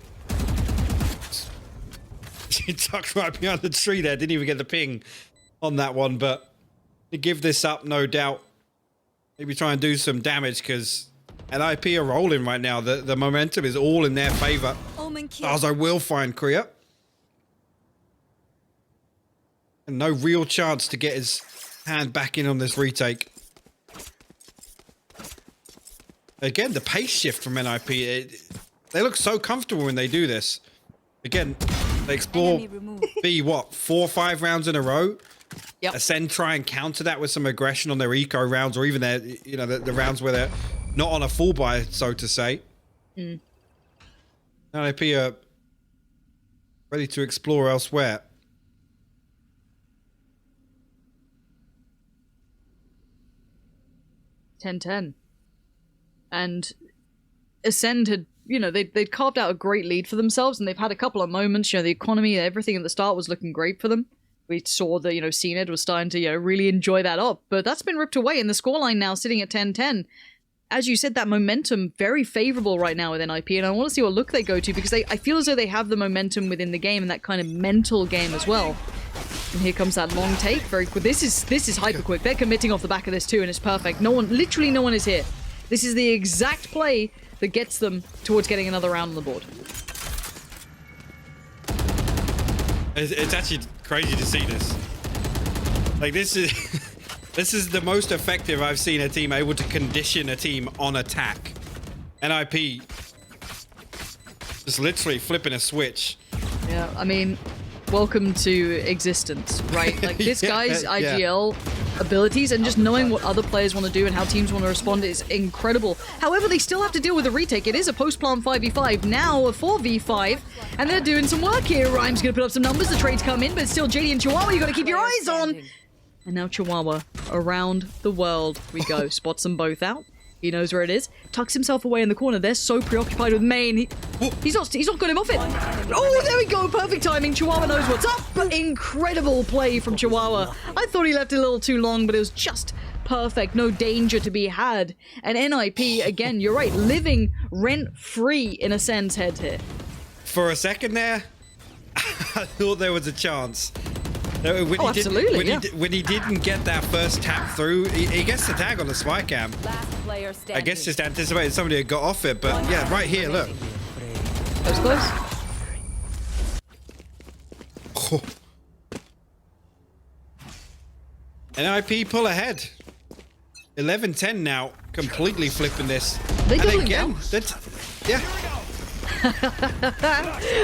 He tucked right behind the tree there. Didn't even get the ping on that one, but to give this up, no doubt. Maybe try and do some damage because NIP are rolling right now. The momentum is all in their favor. Darzo will find Korea. And no real chance to get his hand back in on this retake. again, the pace shift from NIP, they look so comfortable when they do this. Again, they explore B, what, 4 or 5 rounds in a row? Yep. Ascend try and counter that with some aggression on their eco rounds, or even their, you know, the rounds where they're not on a full buy, so to say. NIP are ready to explore elsewhere. .10-10. And Ascend had, you know, they'd carved out a great lead for themselves, and they've had a couple of moments, you know, the economy, everything at the start was looking great for them. We saw that, you know, Acend was starting to, you know, really enjoy that up, but that's been ripped away, and the scoreline now sitting at 10-10. As you said, that momentum, very favorable right now with NIP, and I want to see what look they go to, because I feel as though they have the momentum within the game, and that kind of mental game as well. And here comes that long take, very quick. This is hyper quick. They're committing off the back of this too, and it's perfect. No one, literally no one is here. This is the exact play that gets them towards getting another round on the board. It's actually crazy to see this. Like, this is this is the most effective I've seen a team able to condition a team on attack. NIP just literally flipping a switch. Yeah, I mean, welcome to existence, right? Like, this guy's IGL abilities and just knowing what other players want to do and how teams want to respond is incredible. However, they still have to deal with a retake. It is a post-plant 5v5, now a 4v5, and they're doing some work here. Rhyme's going to put up some numbers, the trades come in, but still JD and Chihuahua, you got to keep your eyes on. And now Chihuahua, around the world we go. Spots them both out. He knows where it is. Tucks himself away in the corner. They're so preoccupied with main. He's not got him off it. Oh, there we go. Perfect timing. Chihuahua knows what's up. But incredible play from Chihuahua. I thought he left it a little too long, but it was just perfect. No danger to be had. And NIP, again, you're right, living rent-free in Ascend's head here. For a second there, I thought there was a chance. When he didn't get that first tap through, he gets the tag on the spy cam. I guess just anticipated somebody had got off it, but yeah, right here, look. That was close. Oh. NIP pull ahead. 11-10 now, completely flipping this. They and again, yeah.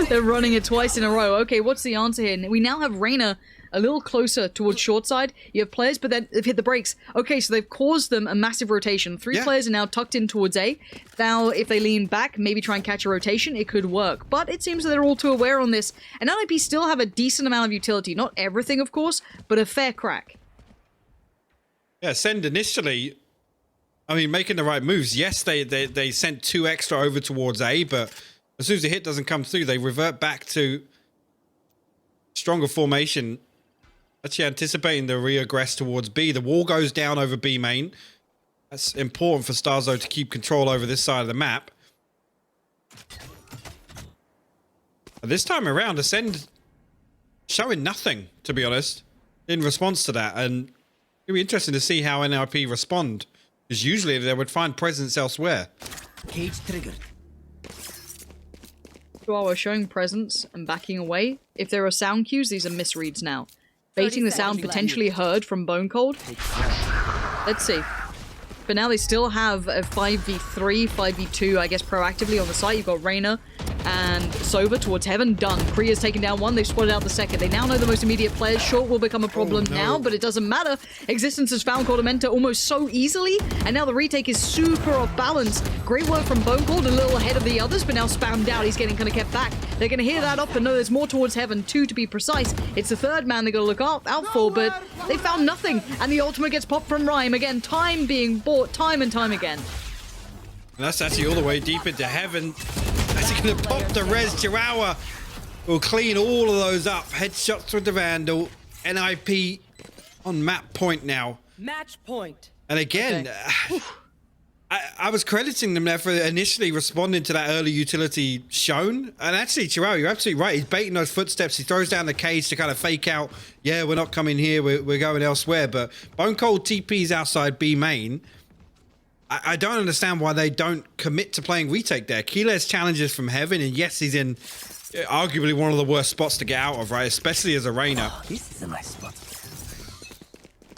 They're running it twice in a row. Okay, what's the answer here? We now have Reyna a little closer towards short side. You have players, but then they've hit the brakes. Okay, so they've caused them a massive rotation. 3 players are now tucked in towards A. Now, if they lean back, maybe try and catch a rotation, it could work. But it seems that they're all too aware on this. And NIP still have a decent amount of utility. Not everything, of course, but a fair crack. Yeah, Send initially, I mean, making the right moves. Yes, they sent 2 extra over towards A, but as soon as the hit doesn't come through, they revert back to stronger formation. Actually anticipating the re-aggress towards B. The wall goes down over B main. That's important for Starzo to keep control over this side of the map. But this time around, Ascend showing nothing, to be honest, in response to that. And it'll be interesting to see how NIP respond, because usually they would find presence elsewhere. Cage triggered. Chihuahua showing presence and backing away. If there are sound cues, these are misreads now. Baiting the sound potentially heard from Bone Cold. Let's see. But now they still have a 5v3, 5v2, I guess, proactively on the site. You've got Reyna and Sova towards Heaven. Done. Kriya's taken down 1. They've spotted out the second. They now know the most immediate players. Short will become a problem now, but it doesn't matter. Existence has found Cordamenta almost so easily, and now the retake is super off balance. Great work from Bone Cold, a little ahead of the others, but now spammed out. He's getting kind of kept back. They're going to hear that up and know there's more towards Heaven. 2 to be precise. It's the third man they're going to look out for, but they found nothing. And the ultimate gets popped from Rhyme. Again, time being bought time and time again. And that's actually all the way deep into Heaven. Actually going to pop the res. Chihuahua will clean all of those up. Headshots with the Vandal. NIP on map point now. Match point. And again, I was crediting them there for initially responding to that early utility shown. And actually, Chihuahua, you're absolutely right. He's baiting those footsteps. He throws down the cage to kind of fake out, yeah, we're not coming here. We're going elsewhere. But Bone Cold TP's outside B main. I don't understand why they don't commit to playing retake there. Keeler's challenges from Heaven, and yes, he's in arguably one of the worst spots to get out of, right? Especially as a Reyna. This is a nice spot.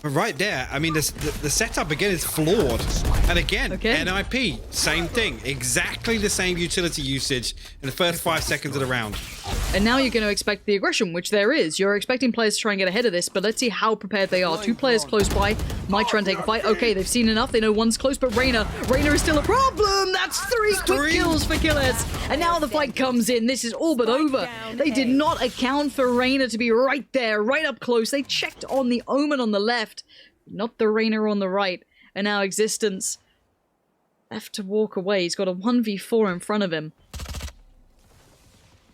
But right there, I mean, the setup again is flawed. And again, Okay. NIP, same thing. Exactly the same utility usage in the first 5 seconds of the round. And now you're going to expect the aggression, which there is. You're expecting players to try and get ahead of this, but let's see how prepared they are. 2 players close by might try and take a fight. Okay, they've seen enough. They know one's close, but Reyna is still a problem. That's 3 quick kills for Killers. And now the fight comes in. This is all but over. They did not account for Reyna to be right there, right up close. They checked on the Omen on the left, not the Reyna on the right. And now Existence left to walk away. He's got a 1v4 in front of him.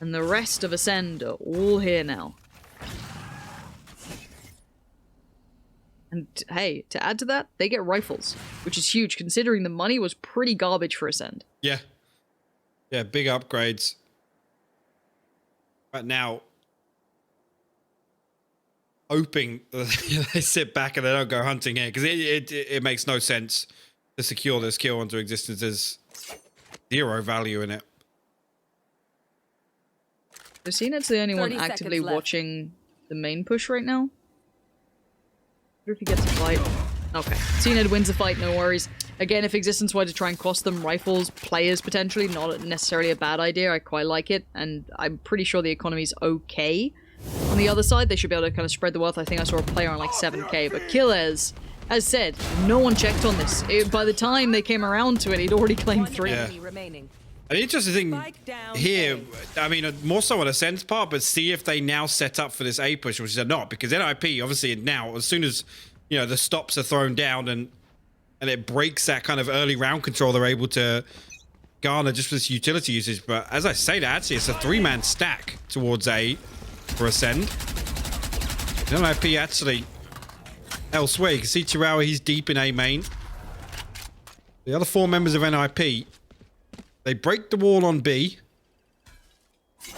And the rest of Acend are all here now. And hey, to add to that, they get rifles, which is huge considering the money was pretty garbage for Acend. Yeah. Yeah, big upgrades. Right now, hoping they sit back and they don't go hunting here, because it makes no sense to secure this kill onto Existence. There's 0 value in it. So Cnet's the only one 30 actively seconds left. watching the main push right now. Wonder if he gets a fight. Okay. Cnet wins the fight, no worries. Again, if Existence were to try and cost them rifles, players potentially, not necessarily a bad idea. I quite like it, and I'm pretty sure the economy's okay. On the other side, they should be able to kind of spread the wealth. I think I saw a player on like 7k, but Killers, as said, no one checked on this. By the time they came around to it, he'd already claimed 3. Yeah. Enemy remaining. An interesting thing Spike down here, A. I mean, more so on Ascend's part, but see if they now set up for this A push, which they're not, because NIP, obviously now, as soon as, you know, the stops are thrown down and it breaks that kind of early round control, they're able to garner just for this utility usage. But as I say that, actually, it's a 3-man stack towards A for Acend. NIP actually elsewhere. You can see Chihuahua, he's deep in A main. The other 4 members of NIP, they break the wall on B.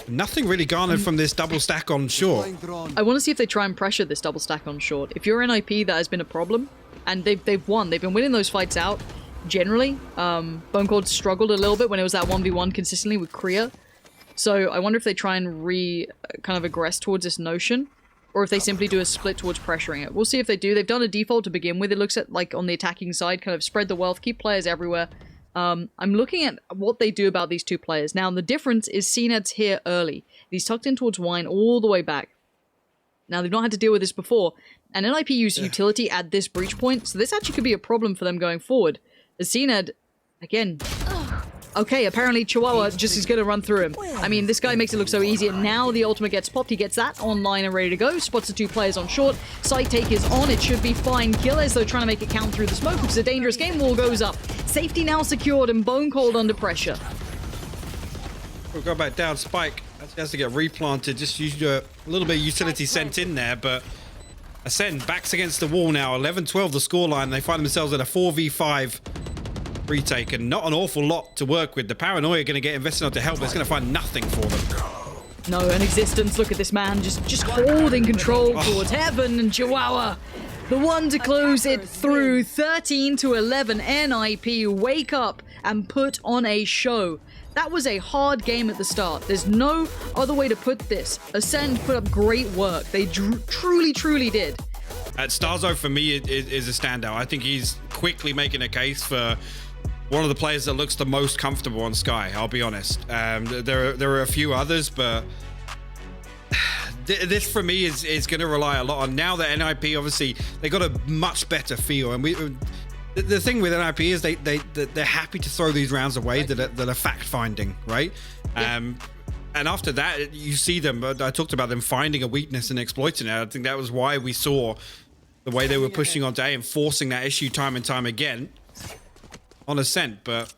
Nothing really garnered from this double stack on short. I want to see if they try and pressure this double stack on short. If you're NIP, that has been a problem. And they've won. They've been winning those fights out, generally. Bone Cold struggled a little bit when it was that 1v1 consistently with Kriya. So I wonder if they try and kind of aggress towards this notion, or if they simply do a split towards pressuring it. We'll see if they do. They've done a default to begin with. It looks at, like, on the attacking side, kind of spread the wealth, keep players everywhere. I'm looking at what they do about these 2 players. Now, the difference is Cnet's here early. He's tucked in towards Wine all the way back. Now, they've not had to deal with this before, and NIP used utility at this breach point, so this actually could be a problem for them going forward. As Cnet, again... Okay, apparently Chihuahua just is going to run through him. I mean, this guy makes it look so easy, and now the ultimate gets popped. He gets that online and ready to go. Spots the 2 players on short. Sight take is on. It should be fine. Killers, though, trying to make it count through the smoke, which is a dangerous game. Wall goes up. Safety now secured, and Bone Cold under pressure. We'll go back down. Spike has to get replanted. Just use a little bit of utility sent in there, but Acend backs against the wall now. 11-12 the scoreline. They find themselves in a 4v5 retake, and not an awful lot to work with. The Paranoia are going to get invested on to help, but it's going to find nothing for them. No, an Existence. Look at this man, just holding control towards heaven, and Chihuahua, the one to close it through. 13-11. NIP wake up and put on a show. That was a hard game at the start. There's no other way to put this. Acend put up great work. They truly did. Starzo, for me, is a standout. I think he's quickly making a case for one of the players that looks the most comfortable on Sky, I'll be honest. There are a few others, but this for me is going to rely a lot on, now that NIP, obviously, they got a much better feel. And the thing with NIP is they're happy to throw these rounds away that are fact-finding, right? Yeah. And after that, you see them. I talked about them finding a weakness and exploiting it. I think that was why we saw the way they were pushing on A and forcing that issue time and time again on Ascent. But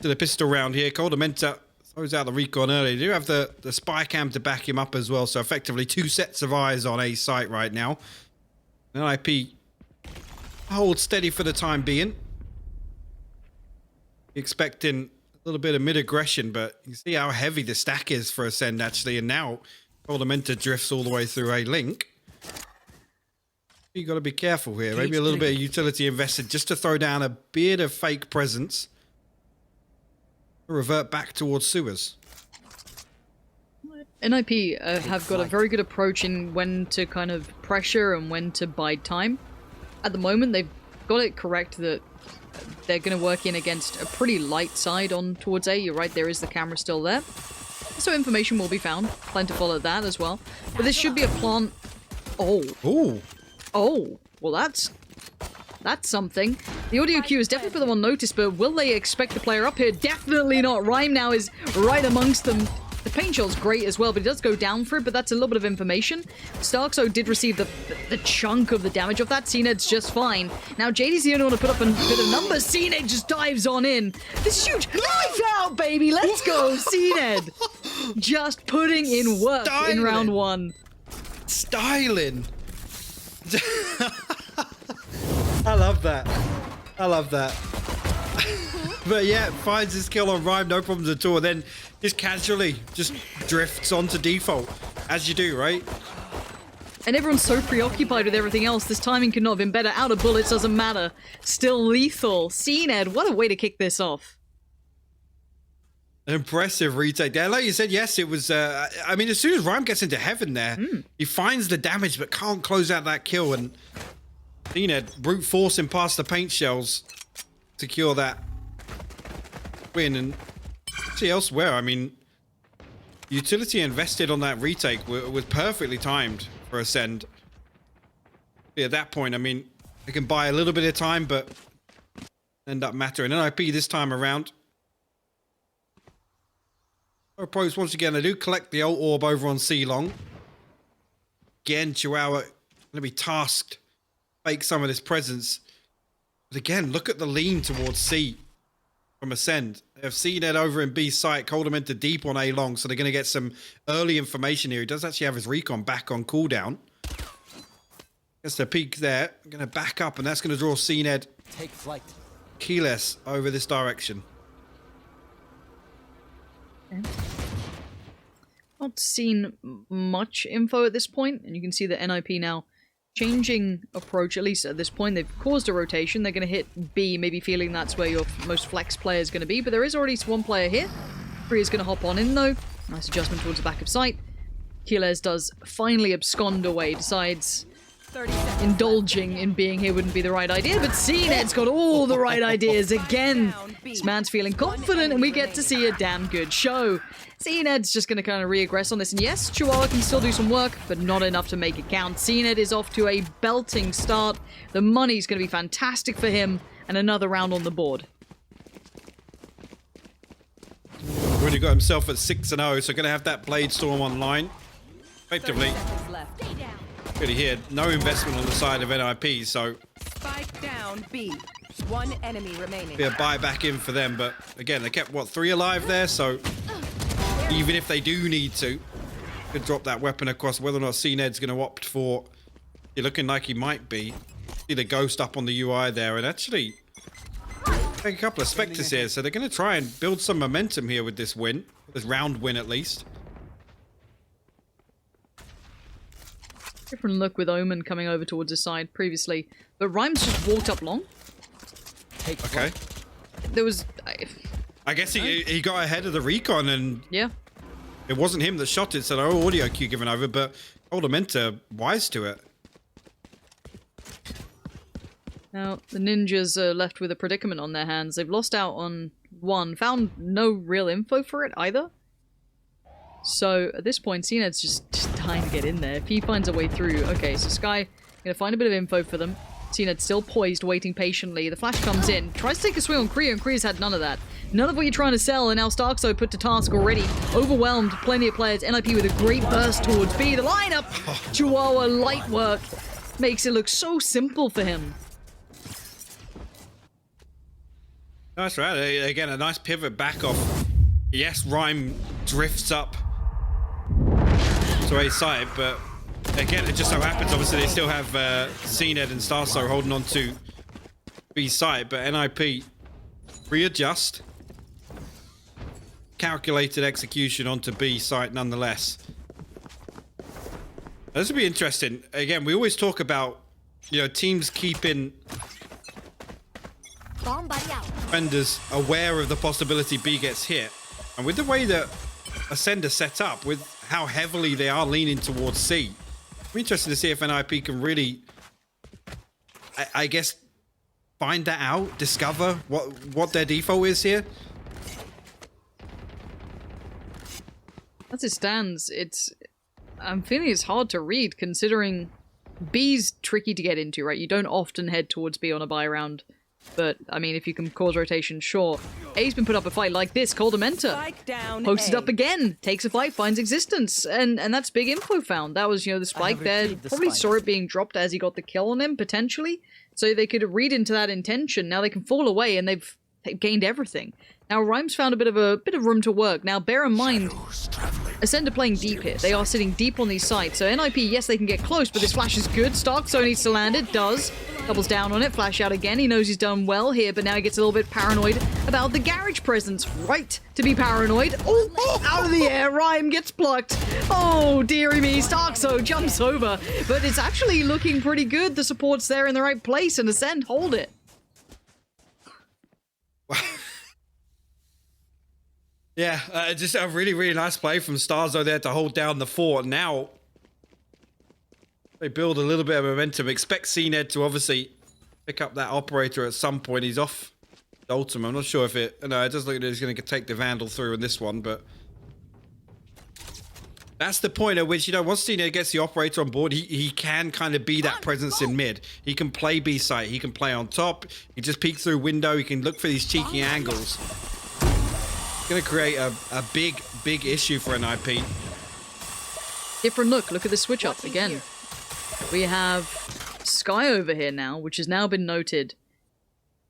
to the pistol round here, Coldamenta throws out the recon early. They do have the spy cam to back him up as well. So effectively 2 sets of eyes on A site right now. NIP hold steady for the time being. Expecting a little bit of mid-aggression, but you can see how heavy the stack is for Acend, actually. And now Coldamenta drifts all the way through A link. You got to be careful here. Maybe a little bit of utility invested just to throw down a bit of fake presence. Revert back towards sewers. NIP have got a very good approach in when to kind of pressure and when to bide time. At the moment, they've got it correct that they're going to work in against a pretty light side on towards A. You're right, there is the camera still there. So information will be found. Plan to follow that as well. But this should be a plant... Oh. Ooh. Oh. Well, that's something. The audio cue is definitely put them on notice, but will they expect the player up here? Definitely not. Rhyme now is right amongst them. The paint shell's great as well, but he does go down for it, but that's a little bit of information. Starkso did receive the chunk of the damage off that. CNED's just fine. Now JD's the only one to put up a bit of numbers. CNED just dives on in. This is huge. Knife out, baby. Let's go, CNED. Just putting in work in round 1. Styling. I love that. I love that. But yeah, finds his kill on Rhyme, no problems at all. Then just casually just drifts onto default, as you do, right? And everyone's so preoccupied with everything else. This timing could not have been better. Out of bullets doesn't matter. Still lethal. CNED, what a way to kick this off. An impressive retake there. Like you said, yes, it was... I mean, as soon as Rhyme gets into heaven there, he finds the damage but can't close out that kill. And CNED brute force him past the paint shells to secure that win. And see elsewhere, I mean, utility invested on that retake was perfectly timed for Acend. At that point, I mean, they can buy a little bit of time, but end up mattering. NIP this time around. Pros once again, they do collect the ult orb over on C long. Again, Chihuahua going to be tasked to fake some of this presence. But again, look at the lean towards C from Acend. They have CNED over in B site, Coldamente deep on A long, so they're going to get some early information here. He does actually have his recon back on cooldown. Gets the peak there. Going to back up, and that's going to draw CNED Take flight. keyless over this direction. Okay. Not seen much info at this point, and you can see that NIP now changing approach, at least at this point. They've caused a rotation. They're going to hit B, maybe feeling that's where your most flex player is going to be, but there is already one player here. Free is going to hop on in, though. Nice adjustment towards the back of sight. Keyless does finally abscond away, decides 30 seconds. indulging in being here wouldn't be the right idea, but CNED's got all the right ideas again. This man's feeling confident, and we get to see a damn good show. CNED's just going to kind of re-aggress on this, and yes, Chihuahua can still do some work, but not enough to make it count. CNED is off to a belting start. The money's going to be fantastic for him, and another round on the board. Already got himself at 6-0, so going to have that Blade Storm online. Effectively, 30 seconds left. Stay down. really here, no investment on the side of NIP, so Spike down B. One enemy remaining. be a buy back in for them. But again, they kept, what, 3 alive there, so even if they do need to, could drop that weapon across. Whether or not CNED's going to opt for, you're looking like he might be. See the ghost up on the UI there, and actually take a couple of Spectres here, so they're going to try and build some momentum here with this win, this round win at least. Different look with Omen coming over towards his side previously, but Rhymes just walked up long. Take Okay. flight. There was... I guess he got ahead of the recon, and yeah. it wasn't him that shot it, so no audio cue given over, but Coldamente wise to it. Now, the ninjas are left with a predicament on their hands. They've lost out on one, found no real info for it either. So, at this point, CNED's just dying to get in there. If he finds a way through... Okay, so Sky gonna find a bit of info for them. CNED still poised, waiting patiently. The flash comes in, tries to take a swing on Kree, and Kree's had none of that. None of what you're trying to sell, and now Starkso put to task already. Overwhelmed, plenty of players. NIP with a great burst towards B. The lineup! Chihuahua light work makes it look so simple for him. That's right. Again, a nice pivot back off. Yes, Rhyme drifts up to A side, but again, it just so happens, obviously, they still have CNED and Starso holding on to B side, but NIP readjust. Calculated execution onto B site nonetheless. This will be interesting. Again, we always talk about, you know, teams keeping defenders aware of the possibility B gets hit. And with the way that Acend are set up with how heavily they are leaning towards C. I'm interested to see if NIP can really, I guess, find that out, discover what their default is here. As it stands, I'm feeling it's hard to read considering B's tricky to get into, right? You don't often head towards B on a buy round. But, I mean, if you can cause rotation, sure. A's been put up a fight like this. Coldamenta Spike down pokes it A. up again. Takes a fight, finds existence. And that's big info found. That was, the spike there. retrieved the Probably spike. saw it being dropped as he got the kill on him, potentially. So they could read into that intention. Now they can fall away and they've gained everything. Now, Rhymes found a bit of room to work. Now, bear in mind, Acend are playing deep here. They are sitting deep on these sides. So NIP, yes, they can get close, but this flash is good. Starkso needs to land it. Does. Doubles down on it. Flash out again. He knows he's done well here, but now he gets a little bit paranoid about the garage presence. Right to be paranoid. Oh, out of the air. Rhyme gets plucked. Oh, dearie me. Starkso jumps over. But it's actually looking pretty good. The support's there in the right place, and Acend hold it. Yeah, just a really, really nice play from Starzo there to hold down the fort. Now they build a little bit of momentum. Expect CNED to obviously pick up that operator at some point. He's off the ultimate. I'm not sure if it... No, it does look like he's going to take the Vandal through in this one, but... That's the point at which, once CNED gets the operator on board, he can kind of be that presence in mid. He can play B site. He can play on top. He can just peek through window. He can look for these cheeky angles. Going to create a big issue for NIP. Different look. Look at the switch up again. We have Sky over here now, which has now been noted.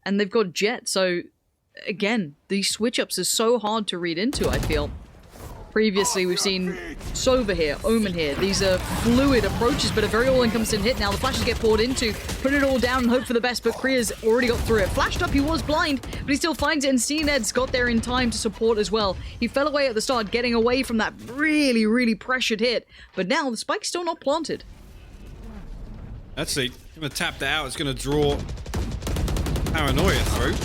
And they've got Jet, so again, these switch ups are so hard to read into, I feel. Previously, we've seen Sova here, Omen here. These are fluid approaches, but a very all-encompassing hit. Now the flashes get poured into, put it all down and hope for the best, but Kriya's already got through it. Flashed up, he was blind, but he still finds it, and CNED's got there in time to support as well. He fell away at the start, getting away from that really, really pressured hit, but now the spike's still not planted. Let's see. Going to tap that out. It's going to draw Paranoia through.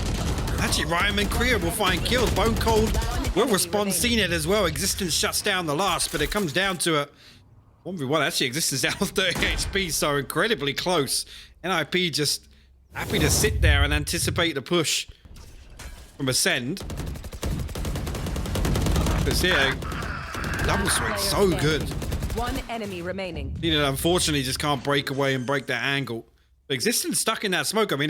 Actually, Ryan and Kriya will find kills. Bone Cold will respond. CNED as well. Existence shuts down the last, but it comes down to a 1v1. Actually, Existence down 30 HP, so incredibly close. NIP just happy to sit there and anticipate the push from Acend. Because here, double swing, so good. One enemy remaining. Unfortunately, just can't break away and break that angle. Existence stuck in that smoke. I mean,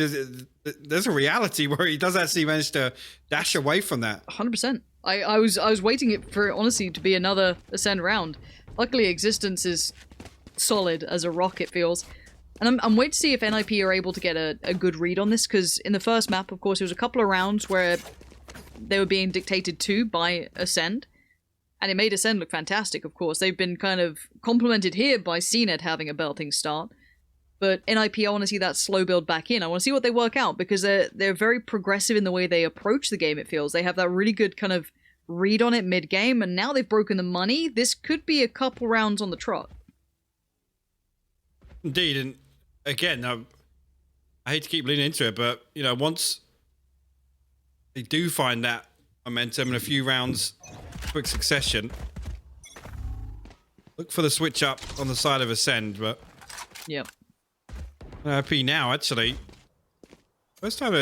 there's a reality where he does actually manage to dash away from that. 100%. I was waiting it for it, honestly, to be another Acend round. Luckily, Existence is solid as a rock, it feels. And I'm waiting to see if NIP are able to get a good read on this, because in the first map, of course, it was a couple of rounds where they were being dictated to by Acend. And it made Acend look fantastic, of course. They've been kind of complemented here by CNED having a belting start. But NIP, I want to see that slow build back in. I want to see what they work out, because they're very progressive in the way they approach the game, it feels. They have that really good kind of read on it mid-game, and now they've broken the money. This could be a couple rounds on the trot. Indeed, and again, I hate to keep leaning into it, but, once they do find that momentum in a few rounds, quick succession, look for the switch up on the side of Acend, but... Yep. NIP now, actually. First time,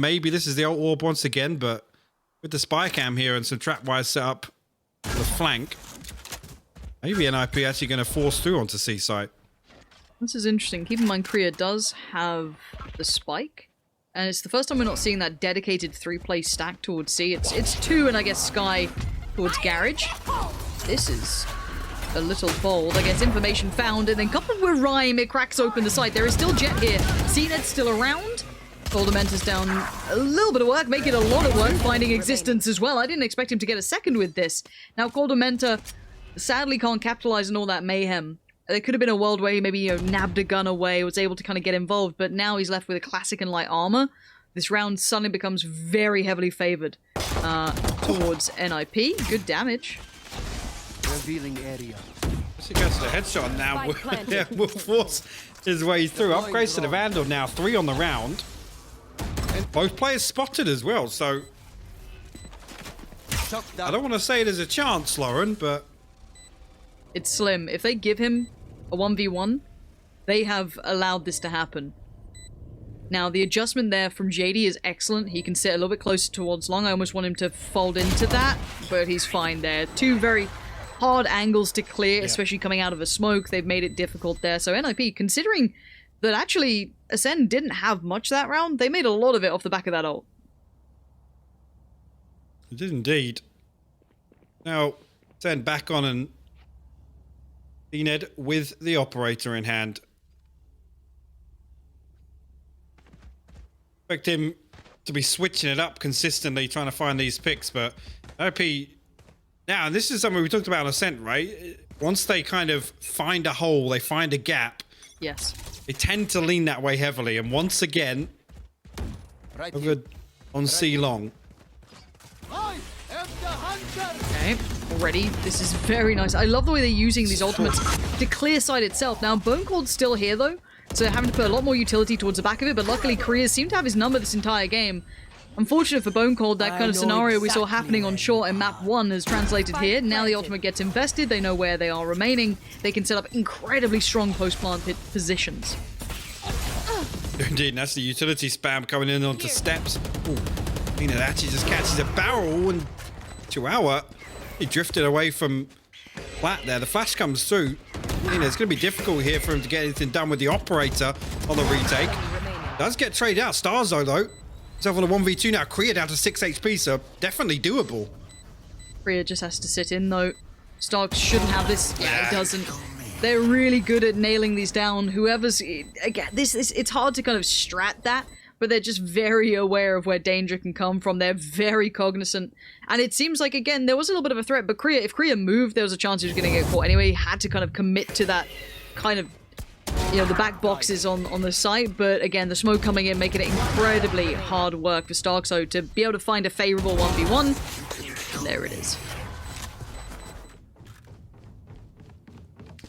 maybe this is the old orb once again, but with the spy cam here and some trap wires set up on the flank, maybe NIP actually going to force through onto C site. This is interesting. Keep in mind, Kriya does have the spike, and it's the first time we're not seeing that dedicated 3-play stack towards C. It's 2, and I guess Sky towards Garage. This is a little bold. I guess information found, and then coupled with Rhyme, it cracks open the site. There is still Jet here. CNED's still around. Coldamenta's down a little bit of work, making a lot of work, finding Existence as well. I didn't expect him to get a second with this. Now, Coldamenta sadly can't capitalize on all that mayhem. There could have been a world where he maybe, nabbed a gun away, was able to kind of get involved, but now he's left with a classic and light armor. This round suddenly becomes very heavily favored towards NIP. Good damage. Revealing area. As he goes to the headshot now, will force his way through. Upgrades to the Vandal now, 3 on the round. And both players spotted as well, so Shock I down. don't want to say there's a chance, Lauren, but It's slim. If they give him a 1v1, they have allowed this to happen. Now, the adjustment there from JD is excellent. He can sit a little bit closer towards long. I almost want him to fold into that, but he's fine there. Two very hard angles to clear, especially coming out of a smoke. They've made it difficult there. So NIP, considering that actually Acend didn't have much that round, they made a lot of it off the back of that ult. it did indeed. Now, send back on and Ned with the operator in hand. Expect him to be switching it up consistently, trying to find these picks, but OP now, and this is something we talked about on Ascent, right? Once they kind of find a hole, they find a gap, Yes. they tend to lean that way heavily, and once again, Right over here. on C long. I am the hunter. Okay, already, this is very nice. I love the way they're using these ultimates to clear side itself. Now, Bone Cold's still here, though, so having to put a lot more utility towards the back of it, but luckily Korea seemed to have his number this entire game. Unfortunate for Bone Cold, that kind of scenario we saw happening on short in map 1 has translated here. Now the ultimate gets invested, they know where they are remaining. They can set up incredibly strong post-plant positions. Indeed, and that's the utility spam coming in onto steps. Ooh, Nina actually just catches a barrel, and Chihuahua, he drifted away from flat there. The flash comes through. Nina, it's going to be difficult here for him to get anything done with the operator on the retake. Does get traded out. Starzo, though. He's over on a 1v2 now. Korea down to 6 HP, so definitely doable. Korea just has to sit in, though. Starks shouldn't have this. Yeah, it doesn't. They're really good at nailing these down. Whoever's... Again, it's hard to kind of strat that, but they're just very aware of where danger can come from. They're very cognizant. And it seems like, again, there was a little bit of a threat, but Korea, if Korea moved, there was a chance he was going to get caught anyway. He had to kind of commit to that kind of, you know, the back boxes on the site. But again, the smoke coming in, making it incredibly hard work for Starkso to be able to find a favorable 1v1. And there it is.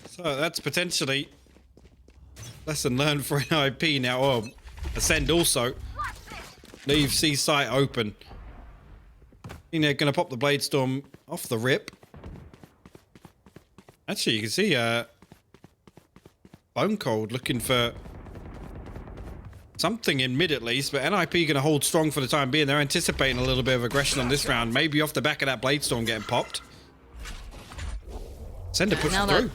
So that's potentially lesson learned for NIP now. Oh, Ascend also. Leave C site open. They're going to pop the Blade Storm off the rip. Actually, you can see Bone Cold looking for something in mid at least, but NIP going to hold strong for the time being. They're anticipating a little bit of aggression on this round, maybe off the back of that Blade Storm getting popped. Sender push Now through.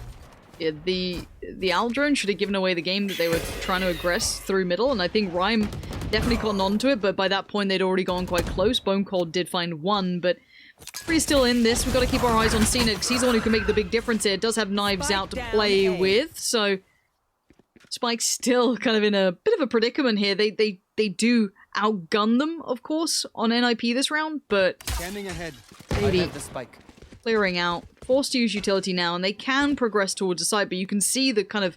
Yeah, the Owl drone should have given away the game that they were trying to aggress through middle, and I think Rhyme definitely caught on to it, but by that point they'd already gone quite close. Bone Cold did find one, but we're still in this. We've got to keep our eyes on Cena because he's the one who can make the big difference here. It does have knives out to play with, so Spike's still kind of in a bit of a predicament here. They do outgun them, of course, on NIP this round, but Scanning ahead. I Maybe. have the spike. clearing out, forced to use utility now, and they can progress towards the site, but you can see the kind of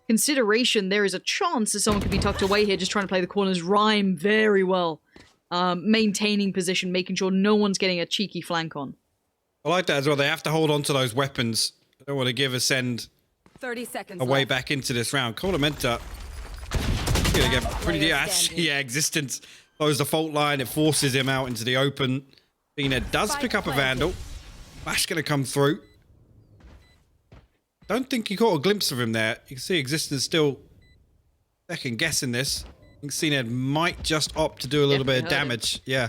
consideration. There is a chance that someone could be tucked away here, just trying to play the corners. Rhyme very well, maintaining position, making sure no one's getting a cheeky flank on. I like that as well. They have to hold on to those weapons. They don't want to give Ascend 30 seconds a way left. back into this round. Colamenta gonna get pretty yeah, Existence close the fault line. It forces him out into the open. Cena does pick up a Vandal. Flash gonna come through. Don't think you caught a glimpse of him there. You can see Existence still second guessing this. I think Cena might just opt to do a little bit of Definitely heard damage. Yeah.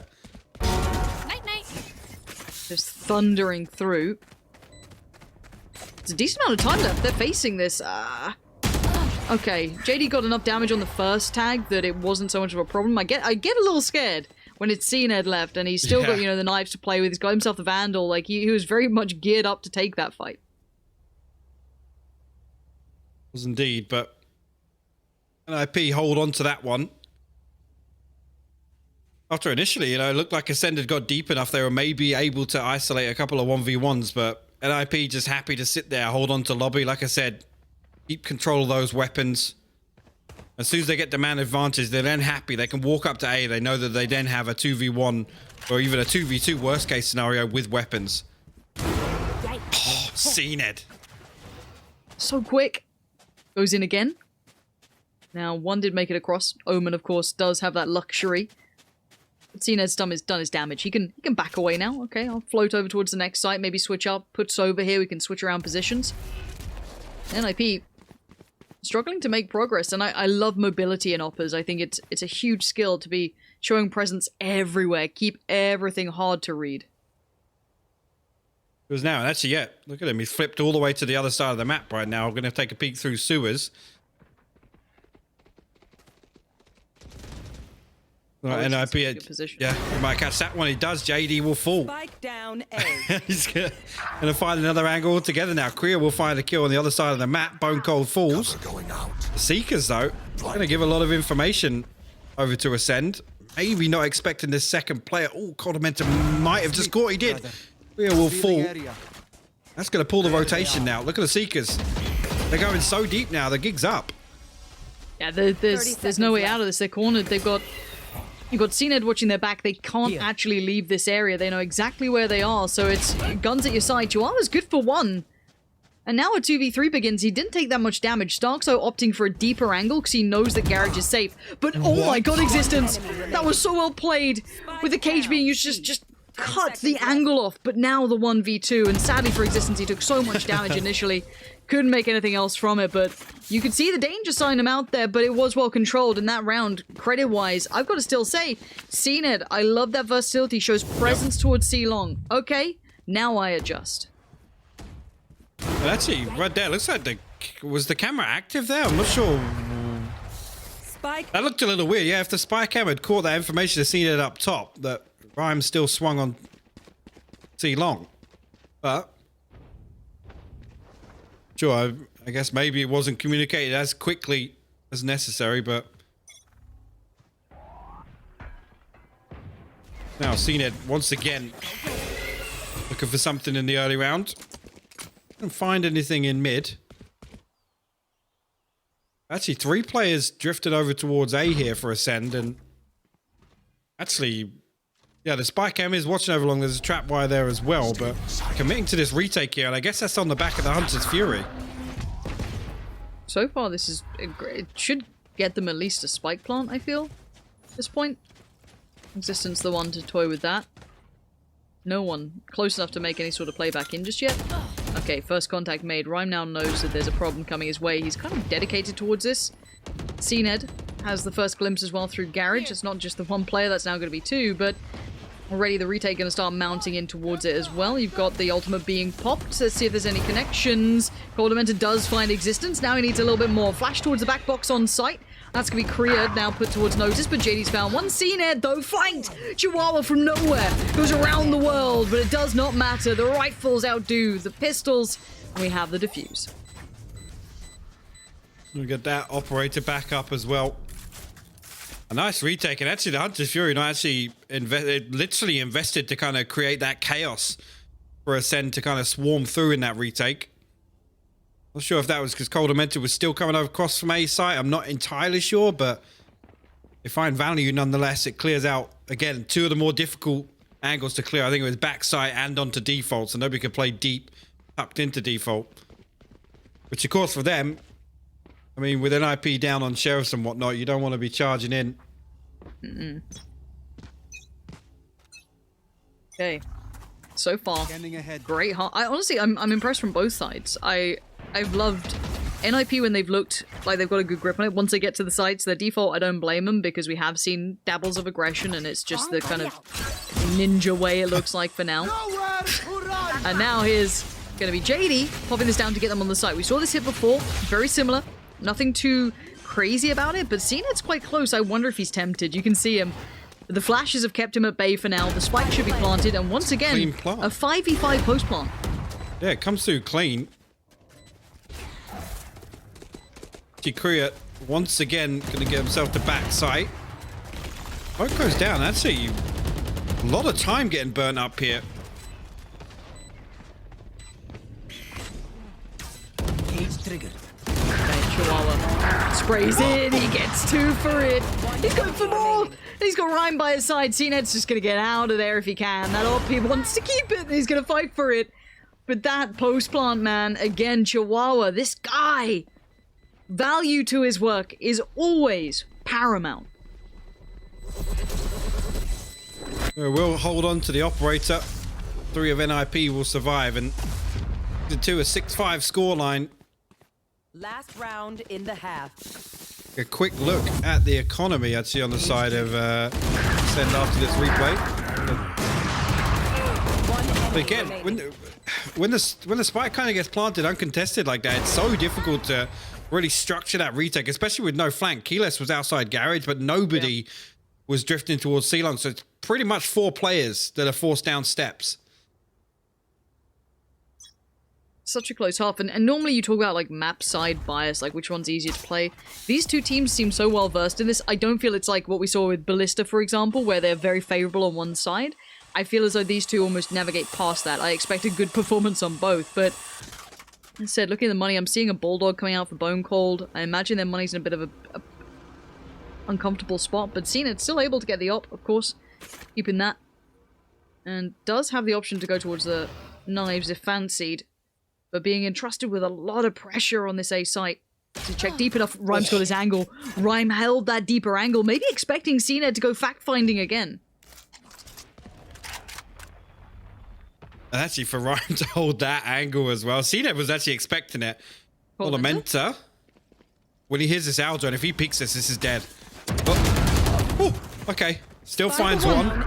Night night. Just thundering through. It's a decent amount of time left. They're facing this. Okay, JD got enough damage on the first tag that it wasn't so much of a problem. I get a little scared when it's CNED left and he's still got, you know, the knives to play with. He's got himself the Vandal. Like, he was very much geared up to take that fight. Was indeed, but NIP hold on to that one. After initially, you know, it looked like Ascend had got deep enough. They were maybe able to isolate a couple of 1v1s, but NIP just happy to sit there, hold on to lobby. Like I said, keep control of those weapons. As soon as they get the man advantage, they're then happy. They can walk up to A. They know that they then have a 2v1 or even a 2v2 worst case scenario with weapons. Oh, CNED. So quick. Goes in again. Now, one did make it across. Omen, of course, does have that luxury. CNED's done his damage. He can back away now. Okay, I'll float over towards the next site, maybe switch up, puts over here, we can switch around positions. NIP struggling to make progress, and I love mobility in Oppers. I think it's a huge skill to be showing presence everywhere, keep everything hard to read. Because now, and actually, yeah, look at him. He's flipped all the way to the other side of the map right now. We're going to take a peek through sewers. Right, NIP, yeah, he might catch that one. He does. JD will fall. Spike down A. He's going to find another angle altogether now. Kriya will find a kill on the other side of the map. Bone Cold falls. The Seekers, though, going to give a lot of information over to Acend. Maybe not expecting this second player. Oh, Coldamentum might have just caught. He did. Kriya will fall. That's going to pull the rotation now. Look at the Seekers. They're going so deep now. The gig's up. Yeah, there's no way out of this. They're cornered. You've got CNED watching their back. They can't actually leave this area. They know exactly where they are, so it's guns at your side. Chihuahua's good for one. And now a 2v3 begins. He didn't take that much damage. Starkso opting for a deeper angle because he knows that Garage is safe. But oh my god, Existence! That was so well played! With the cage being used, just cut the angle off. But now the 1v2, and sadly for Existence, he took so much damage initially. Couldn't make anything else from it, but you could see the danger sign him out there, but it was well controlled in that round. Credit-wise, I've got to still say, CNED, I love that versatility, shows presence towards C-Long. Okay, now I adjust. Well, actually, right there, looks like was the camera active there? I'm not sure. Spike. That looked a little weird. Yeah, if the spy cam had caught that information to see it up top, that Rhyme still swung on C-Long. But sure, I guess maybe it wasn't communicated as quickly as necessary, but now CNED once again looking for something in the early round. Didn't find anything in mid. Actually, 3 players drifted over towards A here for Acend, and actually, yeah, the spy cam is watching over along. There's a trap wire there as well, but committing to this retake here, and I guess that's on the back of the Hunter's Fury. So far, this is it should get them at least a spike plant, I feel, at this point. Existence the one to toy with that. No one close enough to make any sort of play back in just yet. Okay, first contact made. Rhyme now knows that there's a problem coming his way. He's kind of dedicated towards this. CNED has the first glimpse as well through Garage. It's not just the one player, that's now going to be 2, but already the retake going to start mounting in towards it as well. You've got the ultimate being popped. Let's see if there's any connections. Coldamentum does find Existence. Now he needs a little bit more. Flash towards the back box on site. That's going to be Kriya now put towards notice, but JD's found one. CNED, though, flanked. Chihuahua from nowhere. Goes around the world, but it does not matter. The rifles outdo the pistols, and we have the defuse. We get that operator back up as well. A nice retake, and actually the Hunter's Fury not actually literally invested to kind of create that chaos for Acend to kind of swarm through in that retake. Not sure if that was because Coldamentum was still coming over across from A site. I'm not entirely sure, but they find value nonetheless. It clears out, again, 2 of the more difficult angles to clear. I think it was backside and onto default, so nobody could play deep, tucked into default. Which, of course, for them, I mean, with an IP down on sheriffs and whatnot, you don't want to be charging in. Okay. So far, great heart. I'm impressed from both sides. I've loved NIP when they've looked like they've got a good grip on it. Once they get to the sites, their default, I don't blame them because we have seen dabbles of aggression and it's just the kind of ninja way it looks like for now. And now here's going to be JD popping this down to get them on the site. We saw this hit before, very similar. Nothing too crazy about it, but CNED's quite close. I wonder if he's tempted. You can see him. The flashes have kept him at bay for now. The spike should be planted, and once again, a 5v5 post plant. Yeah, it comes through clean. Kriya once again going to get himself to back site. Boat goes down. That's a lot of time getting burnt up here. Cage triggered. Chihuahua sprays in, he gets 2 for it. He's going for more. He's got Rhyme by his side. CNED's just going to get out of there if he can. That op, he wants to keep it. He's going to fight for it. But that post plant, man, again, Chihuahua, this guy, value to his work is always paramount. We'll hold on to the operator. 3 of NIP will survive, and the 2 a 6-5 scoreline. Last round in the half. A quick look at the economy actually on the side of Acend after this replay. But again, when the spike kind of gets planted uncontested like that, it's so difficult to really structure that retake, especially with no flank. Keyless was outside garage, but nobody was drifting towards C-Long, so it's pretty much 4 players that are forced down steps. Such a close half, and normally you talk about like map side bias, like which one's easier to play. These two teams seem so well versed in this. I don't feel it's like what we saw with Ballista, for example, where they're very favorable on one side. I feel as though these two almost navigate past that. I expect a good performance on both, but as I said, looking at the money, I'm seeing a Bulldog coming out for Bone Cold. I imagine their money's in a bit of a uncomfortable spot, but Cened's still able to get the op, of course, keeping that, and does have the option to go towards the knives if fancied. But being entrusted with a lot of pressure on this A site. To check deep enough, Rhyme's got his angle. Rhyme held that deeper angle, maybe expecting Cened to go fact-finding again. And actually for Rhyme to hold that angle as well. Cened was actually expecting it. Lamenta. When he hears this Aldo, and if he peeks this is dead. Oh, okay. Still finds one.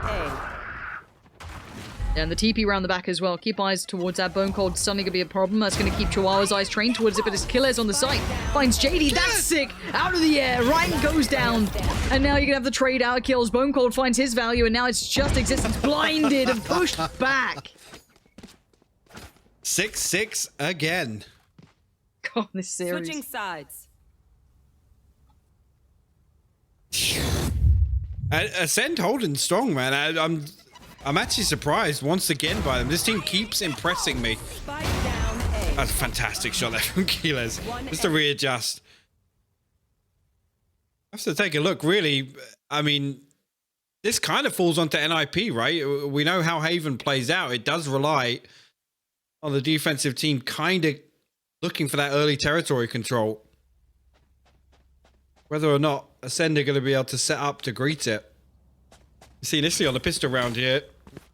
And the TP around the back as well. Keep eyes towards that. Bone Cold suddenly going to be a problem. That's going to keep Chihuahua's eyes trained towards it, but his Killer's on the site. Finds JD. That's sick. Out of the air. Ryan goes down. And now you can have the trade out kills. Bone Cold finds his value, and now it's just Existence blinded and pushed back. 6-6 again. God, this series. Switching sides. Acend holding strong, man. I'm actually surprised once again by them. This team keeps impressing me. Spike down A. That's a fantastic shot there from Keyless. Just to readjust. I have to take a look, really. I mean, this kind of falls onto NIP, right? We know how Haven plays out. It does rely on the defensive team kind of looking for that early territory control. Whether or not Acend are going to be able to set up to greet it. You see initially on the pistol round here,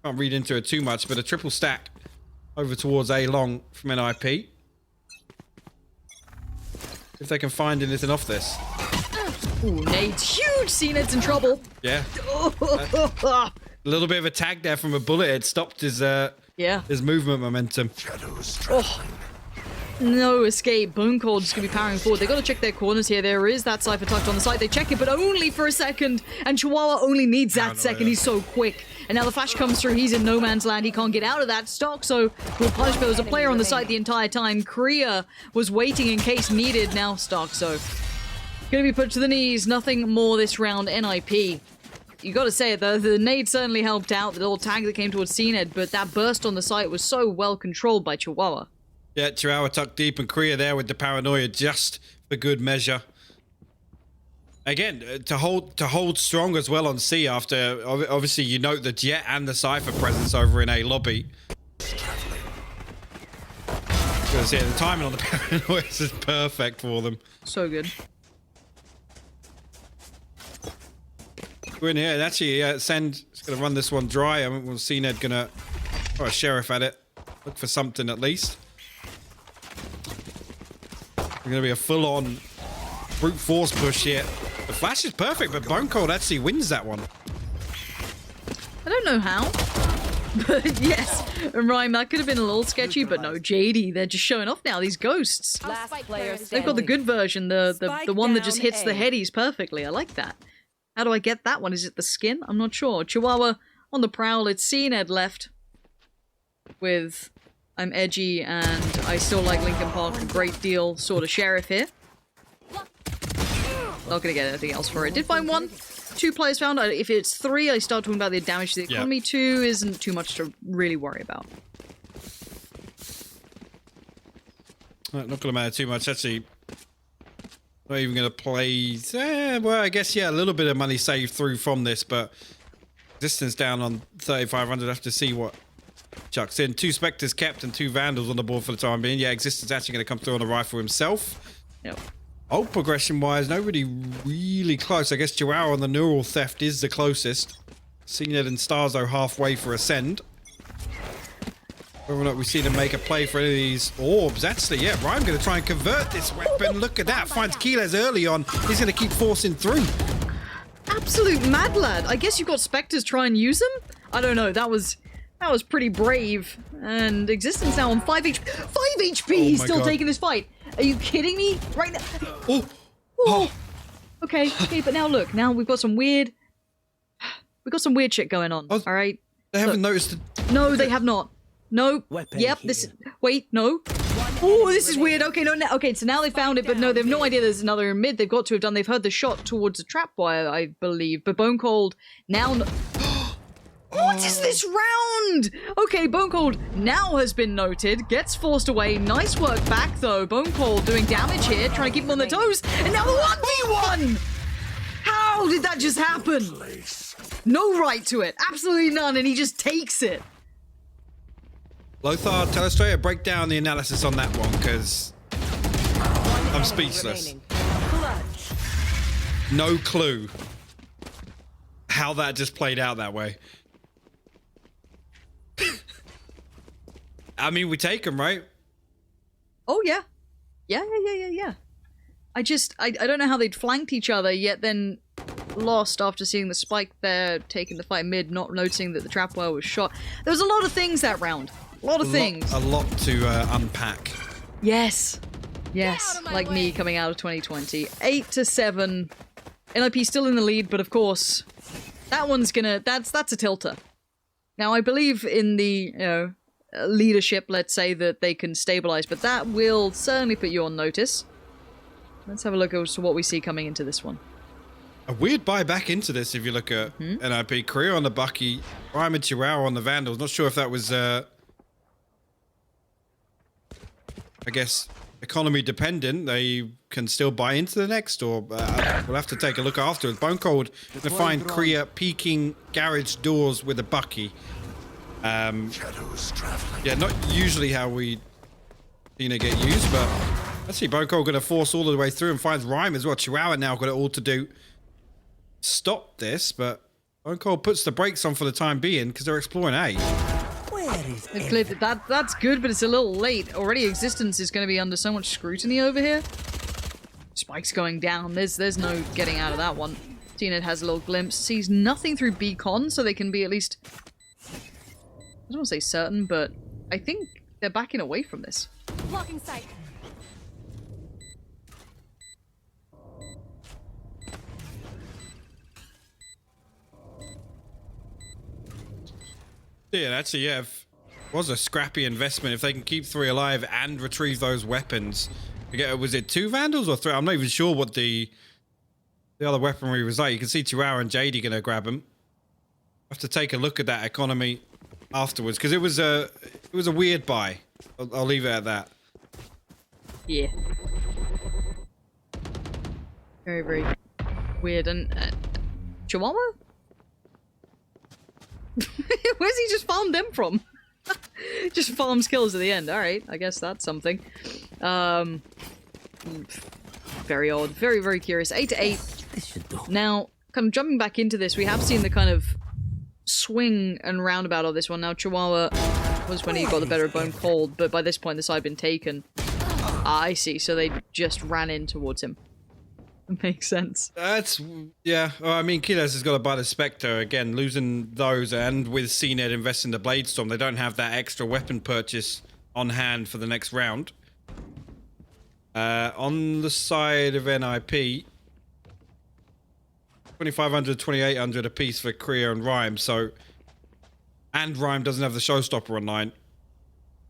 can't read into it too much, but a triple stack over towards A long from NIP. If they can find anything off this. Ooh, Nade's huge. Cened's in trouble. Yeah. A little bit of a tag there from a bullet. It stopped his movement momentum. Oh. No escape. Bone Cold's gonna be powering forward. They gotta check their corners here. There is that Cypher tucked on the side. They check it, but only for a second. And Chihuahua only needs that second. He's so quick. And now the flash comes through. He's in no man's land. He can't get out of that. Stock, so will punish. There was a player on the side the entire time. Korea was waiting in case needed. Now Stock, so gonna be put to the knees. Nothing more this round. NIP. You gotta say it, though, the nade certainly helped out. The little tag that came towards Cened, but that burst on the site was so well controlled by Chihuahua. Yeah, Chihuahua tucked deep and Korea there with the paranoia just for good measure. Again, to hold strong as well on C after, obviously you note the Jet and the Cypher presence over in A lobby. Because yeah, the timing on the paranoia is perfect for them. So good. We're in here, and actually Acend is going to run this one dry. I mean, we'll see Ned going to throw a sheriff at it. Look for something at least. We're going to be a full-on brute force push here. The flash is perfect, but Bone Cold actually wins that one. I don't know how. But yes, Rhyme, that could have been a little sketchy, but no, JD, they're just showing off now, these ghosts. Last player They've got the good version, the one that just hits down the A. headies perfectly. I like that. How do I get that one? Is it the skin? I'm not sure. Chihuahua on the prowl. It's Cened left with I'm edgy and I still like Linkin Park a great deal sort of sheriff here. Not gonna get anything else for it. Did find one. 2 players found. If it's 3, I start talking about the damage to the economy. 2 isn't too much to really worry about. Not gonna matter too much. Actually, not even gonna play. Well, I guess yeah, a little bit of money saved through from this, but distance down on 3,500. Have to see what chucks in. 2 Spectres kept and 2 Vandals on the board for the time being. Yeah, Existence actually gonna come through on the rifle himself. Yep. Ult progression wise, nobody really close. I guess Chihuahua on the neural theft is the closest. CNED and Starzo halfway for Acend. Whether or not we see them make a play for any of these orbs. Actually, yeah, Ryan going to try and convert this weapon. Look at that. Finds Keyless early on. He's going to keep forcing through. Absolute mad lad. I guess you've got Spectres try and use them? I don't know. That was pretty brave. And Existence now on 5 HP. 5 HP! He's still taking this fight. Are you kidding me? Right now. Oh. Oh. Okay, but now look. Now we've got some weird... We've got some weird shit going on, all right? They haven't noticed... No, they have not. No. Weapon Yep, here. this... Wait, no. Oh, this is weird. Okay, no, okay, so now they found it, but no, they have no idea there's another in mid. They've got to have done. They've heard the shot towards the trap wire, I believe. But Bone Cold now... What is this round? Okay, Bone Cold now has been noted. Gets forced away. Nice work back, though. Bone Cold doing damage here, trying to keep him on their toes. And now the 1v1! How did that just happen? No right to it. Absolutely none, and he just takes it. Lothar, tell us straight, break down the analysis on that one, because I'm speechless. No clue how that just played out that way. I mean, we take them, right? Oh, yeah. Yeah. I don't know how they'd flanked each other, yet then lost after seeing the spike there, taking the fight mid, not noticing that the trap wire was shot. There was a lot of things that round. A lot of things. A lot to unpack. Yes, like me coming out of 2020. 8-7. NIP still in the lead, but of course, that one's gonna... That's a tilter. Now, I believe in the, leadership, let's say, that they can stabilize, but that will certainly put you on notice. Let's have a look as to what we see coming into this one. A weird buy back into this if you look at NIP. Korea on the Bucky, Ryan and Chihuahua on the Vandals. Not sure if that was, I guess, economy dependent. They can still buy into the next, or we'll have to take a look afterwards. Bone Cold to find Korea peeking garage doors with a Bucky. Yeah, not usually how we get used, but let's see. Bone Cold going to force all the way through and finds Rhyme as well. Chihuahua now got it all to do. Stop this, but Bone Cold puts the brakes on for the time being because they're exploring A. That's good, but it's a little late. Already Existence is going to be under so much scrutiny over here. Spike's going down. There's no getting out of that one. CNED has a little glimpse. Sees nothing through Beacon, so they can be at least... I don't want to say certain, but I think they're backing away from this. Blocking sight. Yeah, actually, yeah, was a scrappy investment if they can keep 3 alive and retrieve those weapons. Was it 2 Vandals or 3? I'm not even sure what the other weaponry was like. You can see Chihuahua and JD going to grab them. Have to take a look at that economy afterwards because it was a weird buy. I'll leave it at that. Yeah. Very, very weird. And Chihuahua? Where's he just farmed them from? Just farms kills at the end. Alright, I guess that's something. Very odd. Very, very curious. 8-8. Now, kind of jumping back into this, we have seen the kind of swing and roundabout of this one. Now, Chihuahua was when he got the better of Bone Cold, but by this point the side had been taken. I see, so they just ran in towards him. Makes sense. That's, yeah. Well, I mean, Kiles has got to buy the Spectre. Again, losing those, and with CNED investing the Blade Storm, they don't have that extra weapon purchase on hand for the next round. On the side of NIP, 2,500, 2,800 apiece for Korea and Rhyme. So, and Rhyme doesn't have the Showstopper online.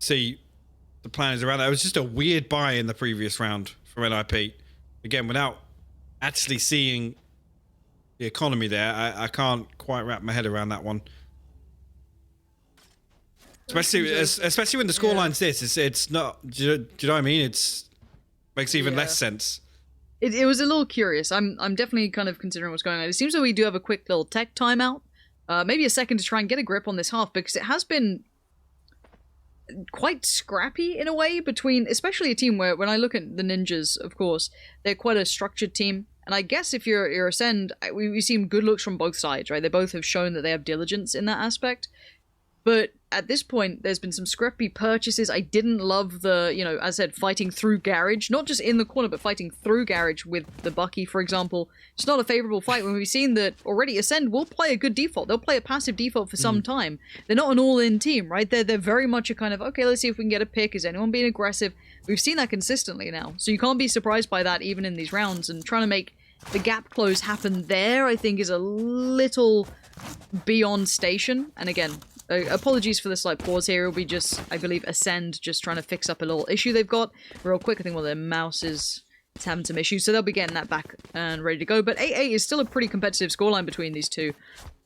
See, the plan is around that. It was just a weird buy in the previous round from NIP. Again, without actually seeing the economy there, I can't quite wrap my head around that one. Especially when the scoreline's this, it's not. Do you know what I mean? It's makes even less sense. It was a little curious. I'm definitely kind of considering what's going on. It seems that we do have a quick little tech timeout, maybe a second to try and get a grip on this half because it has been quite scrappy in a way between, especially a team where when I look at the Ninjas, of course, they're quite a structured team And I guess if you're Ascend, we've seen good looks from both sides, right? They both have shown that they have diligence in that aspect. But at this point, there's been some scrappy purchases. I didn't love the, you know, as I said, fighting through Garage. Not just in the corner, but fighting through Garage with the Bucky, for example. It's not a favorable fight when we've seen that already. Ascend will play a good default. They'll play a passive default for some time. They're not an all-in team, right? They're very much a kind of, okay, let's see if we can get a pick. Is anyone being aggressive? We've seen that consistently now. So you can't be surprised by that even in these rounds. And trying to make the gap close happen there, I think, is a little beyond station. And again, apologies for the slight pause here. It'll be just, I believe, Ascend just trying to fix up a little issue they've got real quick. I think one of their mouse is having some issues, so they'll be getting that back and ready to go. But 8-8 is still a pretty competitive scoreline between these two.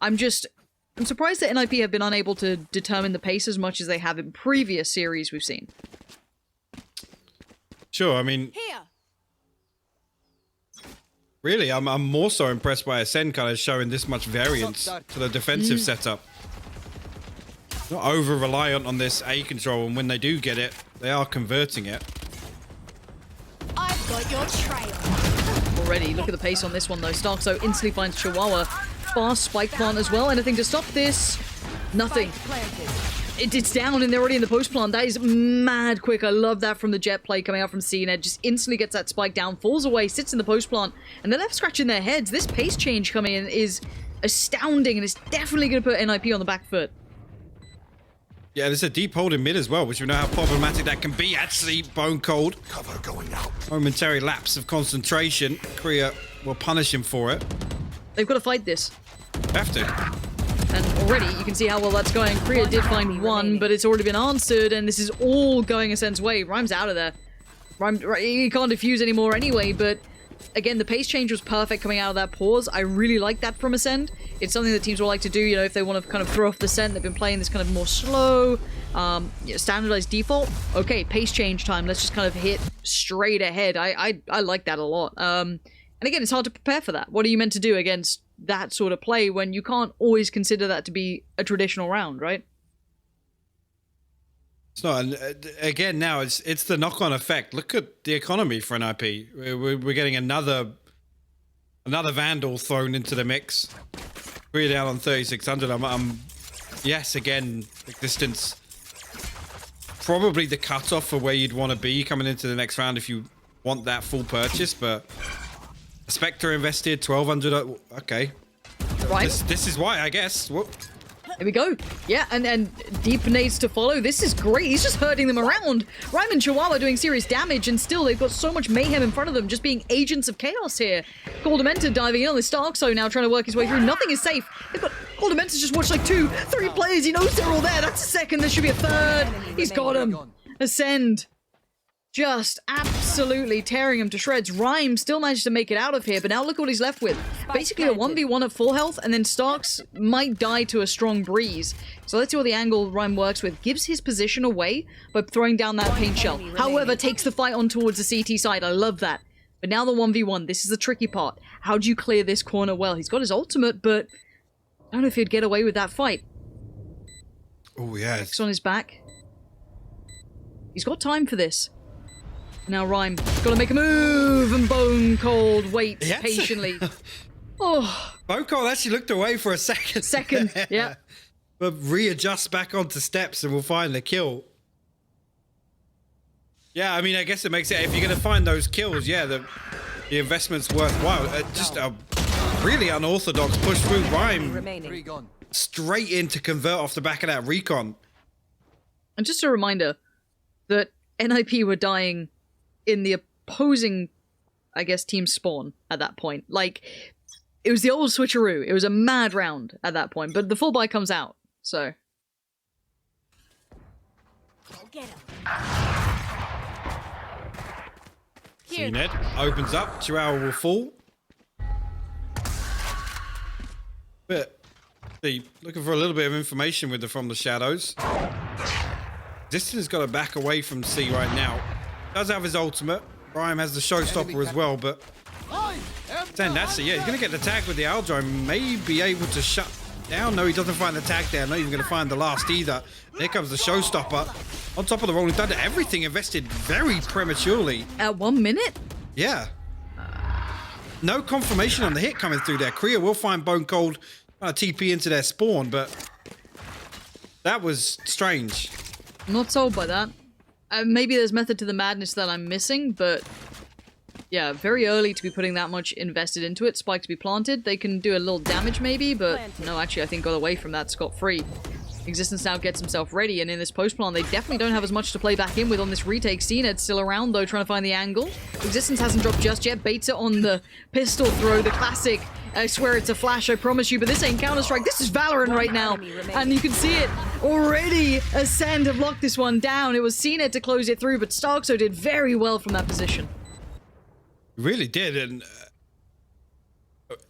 I'm surprised that NIP have been unable to determine the pace as much as they have in previous series we've seen. Sure, I mean, Here. really, I'm more so impressed by Ascend kind of showing this much variance to the defensive setup. Not over-reliant on this A control, and when they do get it, they are converting it. I've got your trail. Already, look at the pace on this one though. Starkso instantly finds Chihuahua. Fast spike plant as well. Anything to stop this? Nothing. It's down and they're already in the post plant. That is mad quick. I love that from the jet play coming out from CNED. Just instantly gets that spike down, falls away, sits in the post plant, and they're left scratching their heads. This pace change coming in is astounding, and it's definitely going to put NIP on the back foot. Yeah, there's a deep hold in mid as well, which we know how problematic that can be. Actually, bone cold. Cover going out. Momentary lapse of concentration. Korea will punish him for it. They've got to fight this. Have to. And already, you can see how well that's going. Korea did find one, but it's already been answered, and this is all going Ascend's way. Rhyme's out of there. Rhyme, he can't defuse anymore anyway, but again, the pace change was perfect coming out of that pause. I really like that from Ascend. It's something that teams will like to do, you know, if they want to kind of throw off the scent. They've been playing this kind of more slow, you know, standardized default. Okay, pace change time. Let's just kind of hit straight ahead. I like that a lot. And again, it's hard to prepare for that. What are you meant to do against that sort of play when you can't always consider that to be a traditional round, right? It's not. Again, now it's the knock-on effect. Look at the economy for NIP. We're getting another Vandal thrown into the mix. We're down on 3,600. Yes, again, the distance. Probably the cutoff for where you'd want to be coming into the next round if you want that full purchase, but Spectre invested 1,200. Okay. Right. This is why, I guess. Whoop. Here we go. Yeah, and deep nades to follow. This is great. He's just herding them around. Rhyme and Chihuahua doing serious damage, and still they've got so much mayhem in front of them, just being agents of chaos here. Goldamenta diving in on the Starkso now, trying to work his way through. Nothing is safe. They've got Goldamenta's just watched like 2-3 players. He knows they're all there. That's a second. There should be a third. He's got him. Ascend. Just absolutely tearing him to shreds. Rhyme still managed to make it out of here, but now look what he's left with. Basically a 1v1 at full health, and then Starks might die to a strong breeze. So let's see what the angle Rhyme works with. Gives his position away by throwing down that paint shell. However, takes the fight on towards the CT side. I love that. But now the 1v1. This is the tricky part. How do you clear this corner well? He's got his ultimate, but I don't know if he'd get away with that fight. Oh, yeah. X on his back. He's got time for this. Now Rhyme, gotta make a move, and Bone Cold waits patiently. Oh. Bone Cold actually looked away for a second. Yeah. But readjusts back onto steps and we'll find the kill. Yeah, I mean, I guess it makes it, if you're gonna find those kills, yeah, the investment's worthwhile. Just a really unorthodox push through. Rhyme straight in to convert off the back of that recon. And just a reminder that NIP were dying in the opposing, I guess, team spawn at that point. Like, it was the old switcheroo. It was a mad round at that point, but the full buy comes out, so. Go get him. CNED opens up. Chihuahua will fall. But looking for a little bit of information with from the shadows. Distant has got to back away from C right now. Does have his ultimate. Rhyme has the showstopper as well, but then that's it. Yeah, he's going to get the tag with the Aldrome. May be able to shut down. No, he doesn't find the tag there. Not even going to find the last either. There comes the showstopper. On top of the Rolling Thunder. Everything invested very prematurely. At 1 minute? Yeah. no confirmation on the hit coming through there. Korea will find Bone Cold TP into their spawn, but that was strange. I'm not sold by that. Maybe there's method to the madness that I'm missing, but yeah, very early to be putting that much invested into it. Spike to be planted. They can do a little damage maybe, but no, actually I think got away from that scot-free. Existence now gets himself ready, and in this post-plant, they definitely don't have as much to play back in with on this retake. CNED's still around, though, trying to find the angle. Existence hasn't dropped just yet. Baits it on the pistol throw, the classic. I swear it's a flash, I promise you, but this ain't Counter-Strike. This is Valorant right now, and you can see it already. Ascend have locked this one down. It was CNED to close it through, but Starkso did very well from that position. Really did, and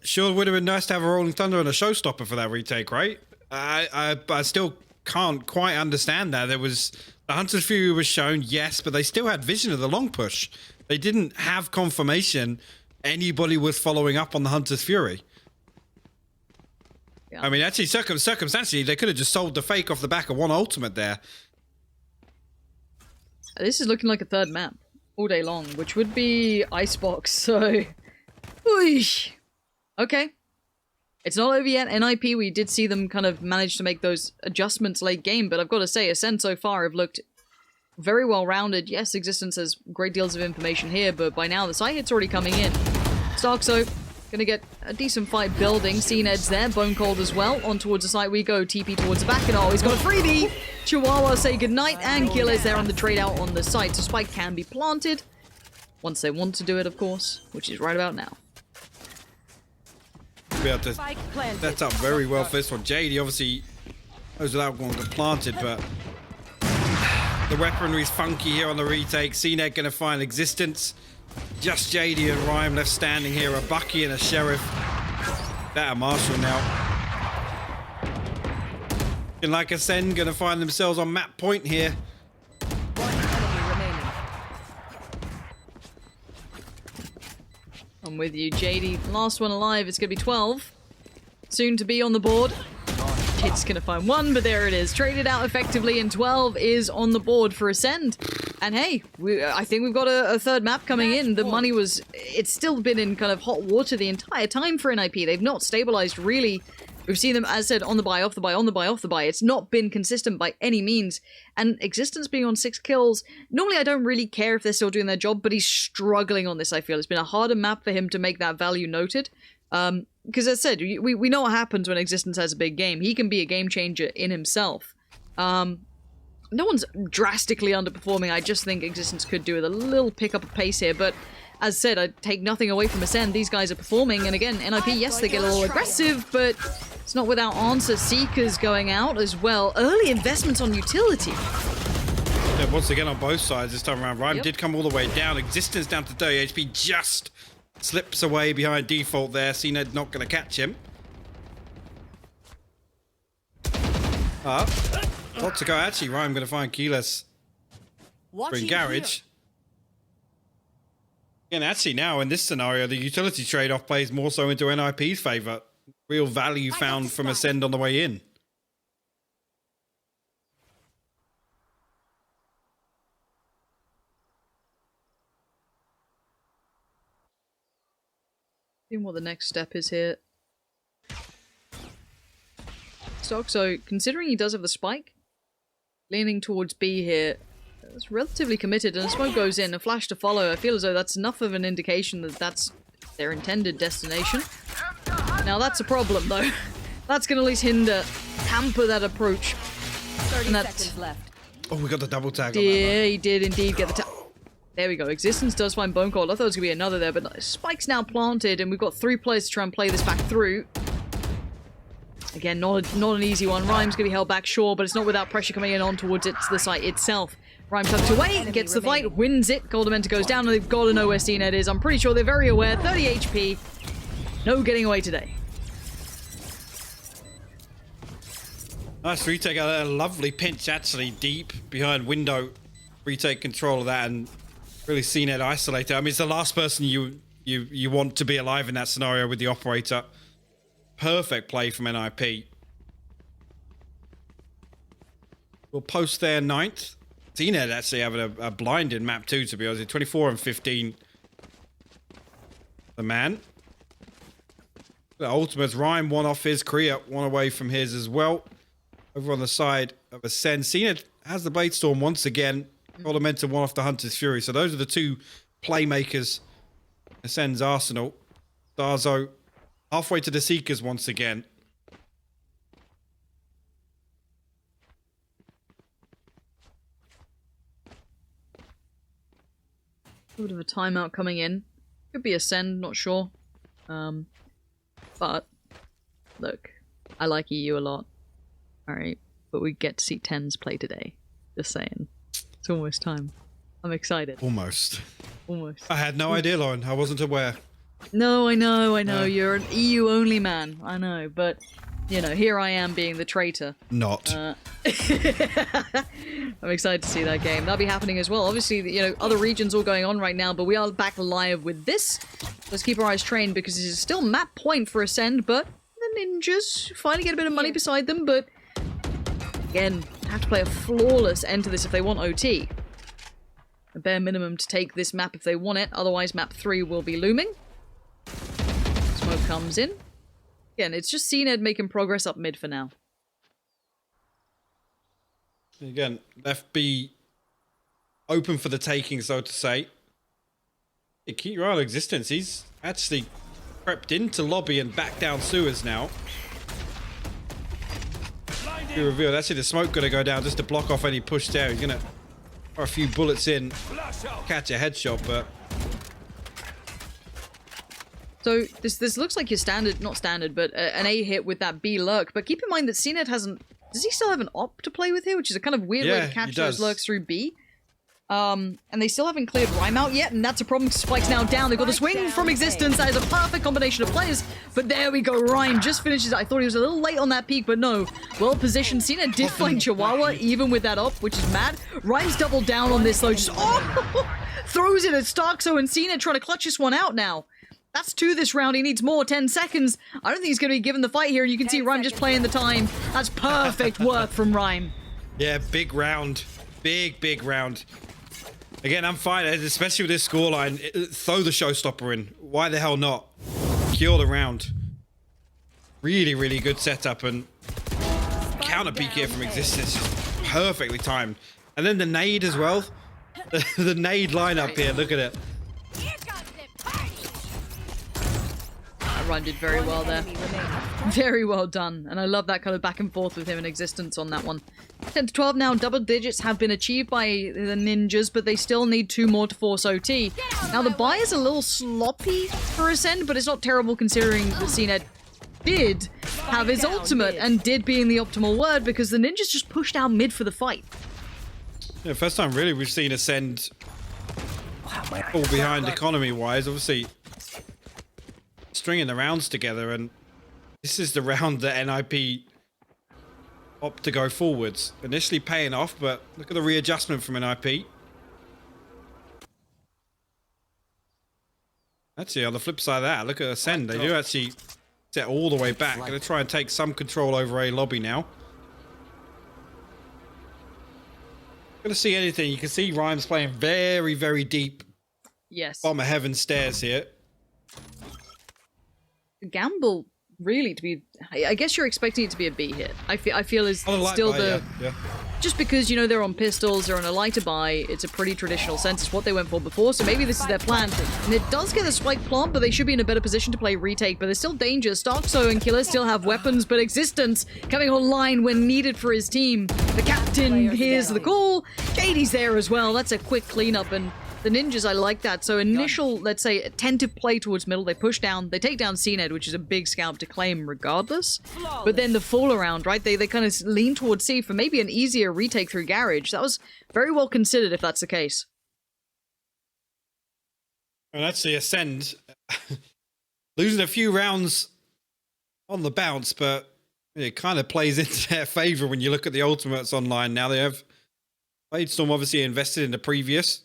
sure would have been nice to have a Rolling Thunder and a Showstopper for that retake, right? I still can't quite understand that. There was the Hunter's Fury was shown, yes, but they still had vision of the long push. They didn't have confirmation anybody was following up on the Hunter's Fury. Yeah. I mean, actually, circumstantially, they could have just sold the fake off the back of one ultimate there. This is looking like a third map all day long, which would be Icebox, so... Whoosh. Okay. It's not over yet. NIP, we did see them kind of manage to make those adjustments late game, but I've got to say, Ascend so far have looked very well-rounded. Yes, Existence has great deals of information here, but by now the side hit's already coming in. Starkso gonna get a decent fight building. CNED's there, Bone Cold as well. On towards the site we go. TP towards the back, and oh, he's got a freebie! Chihuahua say goodnight, and Kill is there on the trade out on the site, so Spike can be planted. Once they want to do it, of course, which is right about now. Be able to set up very well for this one. JD obviously goes without going to planted, but the weaponry's funky here on the retake. CNED gonna find Existence. Just JD and Rhyme left standing here. A Bucky and a Sheriff. That a Marshall now. And like Ascend gonna find themselves on map point here. One enemy remaining. I'm with you, JD. Last one alive. It's going to be 12. Soon to be on the board. Kid's going to find one, but there it is. Traded out effectively, and 12 is on the board for Ascend. And hey, I think we've got a third map coming in. The money was... It's still been in kind of hot water the entire time for NIP. They've not stabilized, really. We've seen them, as I said, on the buy, off the buy, on the buy, off the buy. It's not been consistent by any means. And Existence being on 6 kills, normally I don't really care if they're still doing their job, but he's struggling on this, I feel. It's been a harder map for him to make that value noted. Because as I said, we know what happens when Existence has a big game. He can be a game changer in himself. No one's drastically underperforming. I just think Existence could do with a little pickup of pace here, but... As said, I take nothing away from Ascend. These guys are performing, and again, NIP, yes, they get a little aggressive, but it's not without answer. Seekers going out as well. Early investments on utility. Yeah, once again on both sides this time around. Rhyme did come all the way down. Existence down to 30 HP, just slips away behind default there. CNED not going to catch him. Lot to go. Actually, Rhyme going to find Keyless in Garage. And actually now, in this scenario, the utility trade-off plays more so into NIP's favour. Real value found from Ascend on the way in. Seeing what the next step is here. So considering he does have the spike, leaning towards B here, it's relatively committed, and a smoke goes in, a flash to follow. I feel as though that's enough of an indication that that's their intended destination. Now that's a problem, though. That's going to at least hamper that approach. 30 seconds left. Oh, we got the double tag on that. Yeah, he did indeed get the tag. There we go. Existence does find Bone Cold. I thought it was going to be another there, but Spike's now planted, and we've got 3 players to try and play this back through. Again, not an easy one. Rhyme's going to be held back, sure, but it's not without pressure coming in on towards the site itself. Rhyme tucked away, gets the fight, wins it. Goldamenta goes down, and they've got to know where CNED is. I'm pretty sure they're very aware. 30 HP. No getting away today. Nice retake. A lovely pinch, actually, deep behind window. Retake control of that and really CNED isolated. I mean, it's the last person you want to be alive in that scenario with the operator. Perfect play from NIP. We'll post their 9th. CNED actually having a blind in map 2, to be honest. 24 and 15. The man. The ultimates. Rhyme one off his. Korea one away from his as well. Over on the side of Acend. Cena has the Blade Storm once again. Momentum one off the Hunter's Fury. So those are the two playmakers. Ascend's arsenal. Darzo halfway to the Seekers once again. A bit of a timeout coming in. Could be Acend, not sure. But, look, I like EU a lot. Alright, but we get to see Tens play today. Just saying. It's almost time. I'm excited. Almost. Almost. I had no idea, Lauren. I wasn't aware. No, I know. You're an EU-only man. I know, but, you know, here I am being the traitor. Not. I'm excited to see that game. That'll be happening as well. Obviously, you know, other regions all going on right now, but we are back live with this. Let's keep our eyes trained because this is still map point for Acend, but the ninjas finally get a bit of money beside them, but again, have to play a flawless end to this if they want OT. A bare minimum to take this map if they want it, otherwise map 3 will be looming. Smoke comes in. Again, it's just CNED making progress up mid for now. Again, left B open for the taking, so to say. Yeah, keep your eye on Existence. He's actually crept into lobby and back down sewers now. Be revealed. Actually, the smoke going to go down just to block off any push there. He's going to throw a few bullets in, catch a headshot, but... So this looks like your standard, not standard, but an A hit with that B lurk. But keep in mind that CNED hasn't... Does he still have an op to play with here? Which is a kind of weird way to catch those lurks through B. And they still haven't cleared Rhyme out yet, and that's a problem. Spike's now down. They've got the swing from Existence. That is a perfect combination of players. But there we go. Rhyme just finishes. I thought he was a little late on that peak, but no. Well positioned. Cena did find Chihuahua, even with that op, which is mad. Rhyme's doubled down on this, though. Just throws it at Starkso, and Cena trying to clutch this one out now. That's 2 this round. He needs more. 10 seconds. I don't think he's going to be given the fight here. And you can see Rhyme just playing the time. That's perfect work from Rhyme. Yeah, big round. Big round. Again, I'm fine, especially with this scoreline. Throw the showstopper in. Why the hell not? Kill the round. Really good setup and counter peek here from Existence. Just perfectly timed. And then the nade as well. The nade lineup here. Look at it. Rhyme did very well there. Very well done. And I love that kind of back and forth with him and Existence on that one. 10 to 12 now. Double digits have been achieved by the ninjas, but they still need 2 more to force OT. Now the buy is a little sloppy for Acend, but it's not terrible considering that CNED did have his ultimate, and did being the optimal word, because the ninjas just pushed out mid for the fight. Yeah, first time really we've seen Acend fall behind economy-wise. Obviously, stringing the rounds together, and this is the round that NIP opt to go forwards. Initially paying off, but look at the readjustment from NIP. Actually, on the flip side of that, look at Acend. They do actually set all the way back. Going to try and take some control over A lobby now. Going to see anything. You can see Rhymes playing very deep. Yes. Bomber heaven stairs here. Gamble, really, to be... I guess you're expecting it to be a B hit. I feel is still the... Yeah. Just because, you know, they're on pistols, they're on a lighter buy, it's a pretty traditional sense. It's what they went for before, so maybe this is their plan. And it does get a spike plant, but they should be in a better position to play retake. But there's still danger. Starkso and Killer still have weapons, but Existence coming online when needed for his team. The captain hears the call. Katie's there as well. That's a quick cleanup, and the ninjas, I like that. So initial, let's say, attentive play towards middle. They push down. They take down CNED, which is a big scalp to claim regardless. But then the fall around, right? They kind of lean towards C for maybe an easier retake through Garage. That was very well considered if that's the case. And actually, Acend losing a few rounds on the bounce, but it kind of plays into their favor when you look at the ultimates online. Now they have Bladestorm obviously invested in the previous,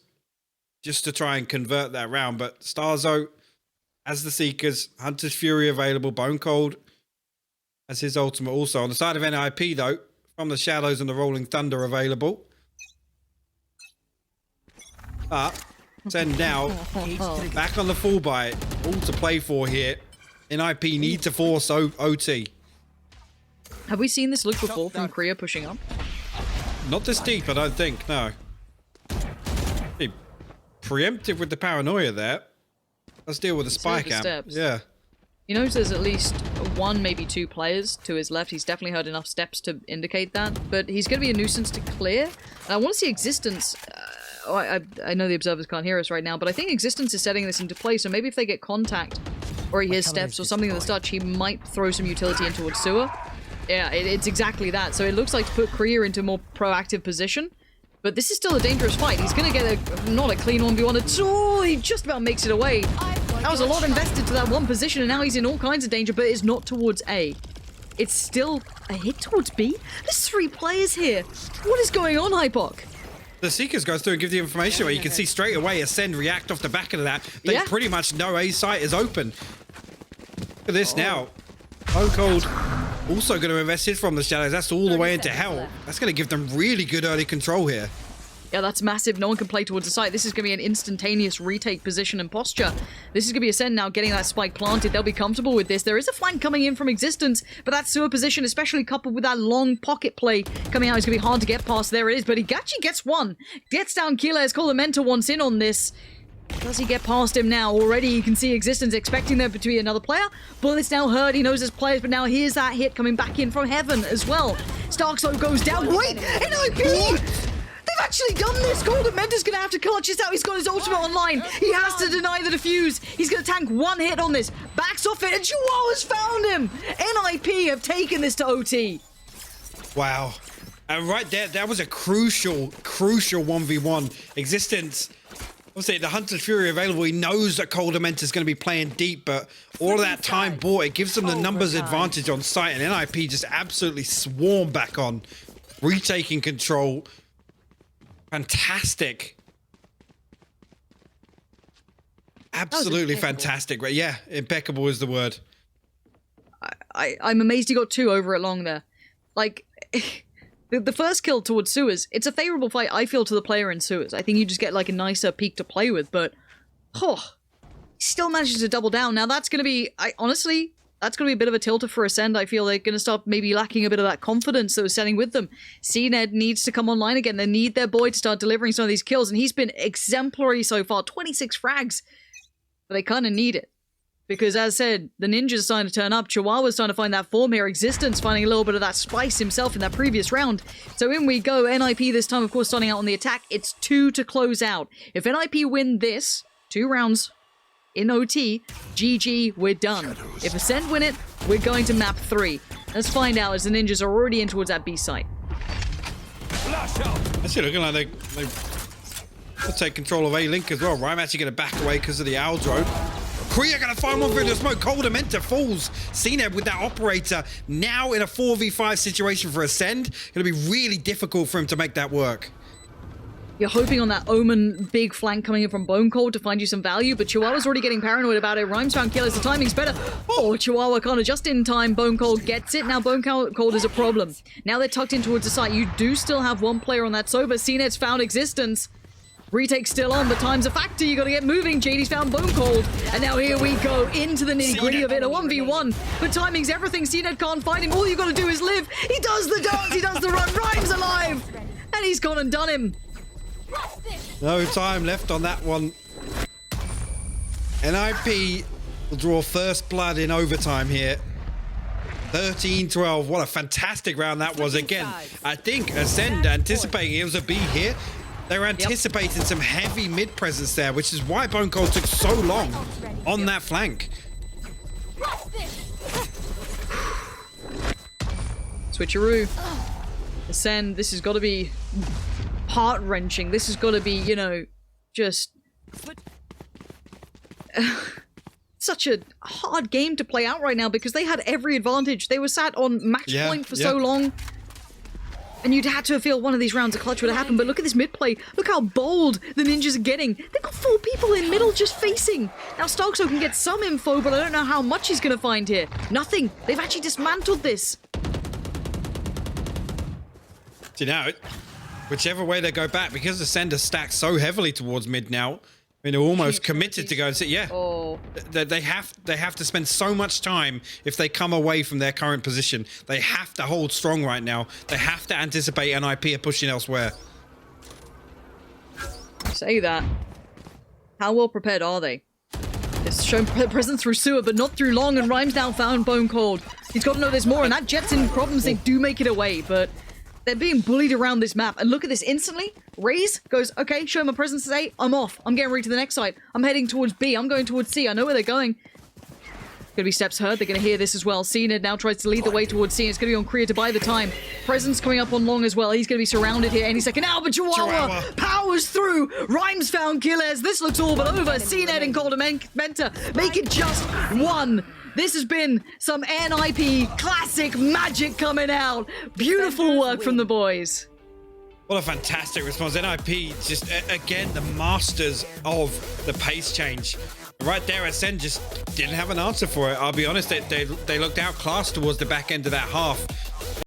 just to try and convert that round. But Starzo as the Seekers, Hunter's Fury available, Bone Cold as his ultimate also. On the side of NIP though, From the Shadows and the Rolling Thunder available. But Acend now back on the full buy, all to play for here NIP need to force OT. Have we seen this look before from Korea pushing up? Not this deep, I don't think, no. Hey, preemptive with the paranoia there. Let's deal with the spy the cam. steps. Yeah. He knows there's at least one, maybe two players to his left. He's definitely heard enough steps to indicate that. But he's going to be a nuisance to clear. And I want to see Existence. I know the observers can't hear us right now, but I think Existence is setting this into play. So maybe if they get contact or he hears steps or something in the start, he might throw some utility in towards sewer. Yeah, it's exactly that. So it looks like to put Korea into a more proactive position. But this is still a dangerous fight. He's going to get not a clean 1v1 at all. He just about makes it away. That was a lot invested to that one position, and now he's in all kinds of danger, but it's not towards A. It's still a hit towards B? There's 3 players here. What is going on, Hypok? The Seekers goes through and give the information where you can see straight away Acend react off the back of that. They pretty much know A site is open. Look at this now. Bone Cold also going to invest his from the shadows. That's all the way into hell. That's going to give them really good early control here. Yeah, that's massive. No one can play towards the site. This is going to be an instantaneous retake position and posture. This is going to be Acend now getting that spike planted. They'll be comfortable with this. There is a flank coming in from Existence, but that sewer position, especially coupled with that long pocket play coming out, is going to be hard to get past. There it is, but he actually gets one. Gets down Keeler's Mentor once in on this. Does he get past him now? Already you can see Existence expecting there to be another player. Bullet's now heard. He knows there's players, but now here's that hit coming back in from heaven as well. Starkso goes down. Wait! NIP! They've actually done this! Golden Mentor's gonna have to clutch this out. He's got his ultimate online. He has to deny the defuse. He's gonna tank one hit on this. Backs off it, and Chihuahua's found him! NIP have taken this to OT. Wow. And right there, that was a crucial 1v1. Existence. Obviously, the Hunter's Fury available. He knows that Cold Mentor's going to be playing deep, but all of that time bought, it gives them the numbers advantage on site, and NIP just absolutely swarm back on, retaking control. Fantastic. Absolutely fantastic. Yeah, impeccable is the word. I'm amazed he got 2 over it long there. Like, the first kill towards sewers, it's a favorable fight, I feel, to the player in sewers. I think you just get, like, a nicer peak to play with, but, he still manages to double down. Now, that's going to be, honestly, that's going to be a bit of a tilter for Acend. I feel they're going to start maybe lacking a bit of that confidence that was setting with them. CNED needs to come online again. They need their boy to start delivering some of these kills, and he's been exemplary so far. 26 frags. But they kind of need it. Because, as said, the ninja's starting to turn up. Chihuahua's starting to find that form here. Existence finding a little bit of that spice himself in that previous round. So in we go. NIP this time, of course, starting out on the attack. It's 2 to close out. If NIP win this, 2 rounds in OT, GG, we're done. If Acend win it, we're going to map 3. Let's find out as the ninjas are already in towards that B site. Actually looking like they will take control of A-Link as well. I'm actually going to back away because of the Aldro. Korea going to find one through the smoke. Cold Mentor falls. CNED with that operator now in a 4v5 situation for Acend. Going to be really difficult for him to make that work. You're hoping on that Omen big flank coming in from Bone Cold to find you some value, but Chihuahua's already getting paranoid about it. Rhymes found killers, the timing's better. Oh, Chihuahua can't adjust in time. Bone Cold gets it. Now Bone Cold is a problem. Now they're tucked in towards the site. You do still have one player on that sober. CNED's found Existence. Retake still on, but time's a factor. You got to get moving. JD's found Bone Cold. And now here we go into the nitty-gritty of it. A 1v1. But timing's everything. CNED can't find him. All you got to do is live. He does the dance. He does the run. Rhymes alive. And he's gone and done him. No time left on that one. NIP will draw first blood in overtime here. 13-12. What a fantastic round that was. Again, I think Acend anticipating it was a B here. They were anticipating some heavy mid presence there, which is why Bone Cold took so long on that flank. Switcheroo. Acend, this has got to be heart-wrenching. This has got to be, you know, just such a hard game to play out right now because they had every advantage. They were sat on match point for so long. And you'd had to feel one of these rounds a clutch would have happened. But look at this mid play. Look how bold the ninjas are getting. They've got 4 people in middle just facing. Now Starkso can get some info, but I don't know how much he's going to find here. Nothing. They've actually dismantled this. See now, whichever way they go back, because the Acend stacked so heavily towards mid now, I mean, they're almost committed to go and sit. Yeah. Oh. They have to spend so much time if they come away from their current position. They have to hold strong right now. They have to anticipate NIP are pushing elsewhere. Say that. How well prepared are they? It's shown presence through sewer, but not through long, and Rhyme's now found bone cold. He's got to know there's more, and that Jet's in problems. They do make it away, but they're being bullied around this map. And look at this instantly. Raze goes, okay, show him a presence to A. I'm off. I'm getting ready to the next site. I'm heading towards B. I'm going towards C. I know where they're going. Gonna be steps heard. They're gonna hear this as well. Cena now tries to lead the way towards C. It's gonna be on Kriya to buy the time. Presence coming up on long as well. He's gonna be surrounded here any second now, but Chihuahua powers through. Rhymes found Killers. This looks all but over. CNED and Golden Menta make it just one. This has been some NIP classic magic coming out. Beautiful work from the boys. What a fantastic response. NIP just, again, the masters of the pace change. Right there, Acend just didn't have an answer for it. I'll be honest, they looked outclassed towards the back end of that half.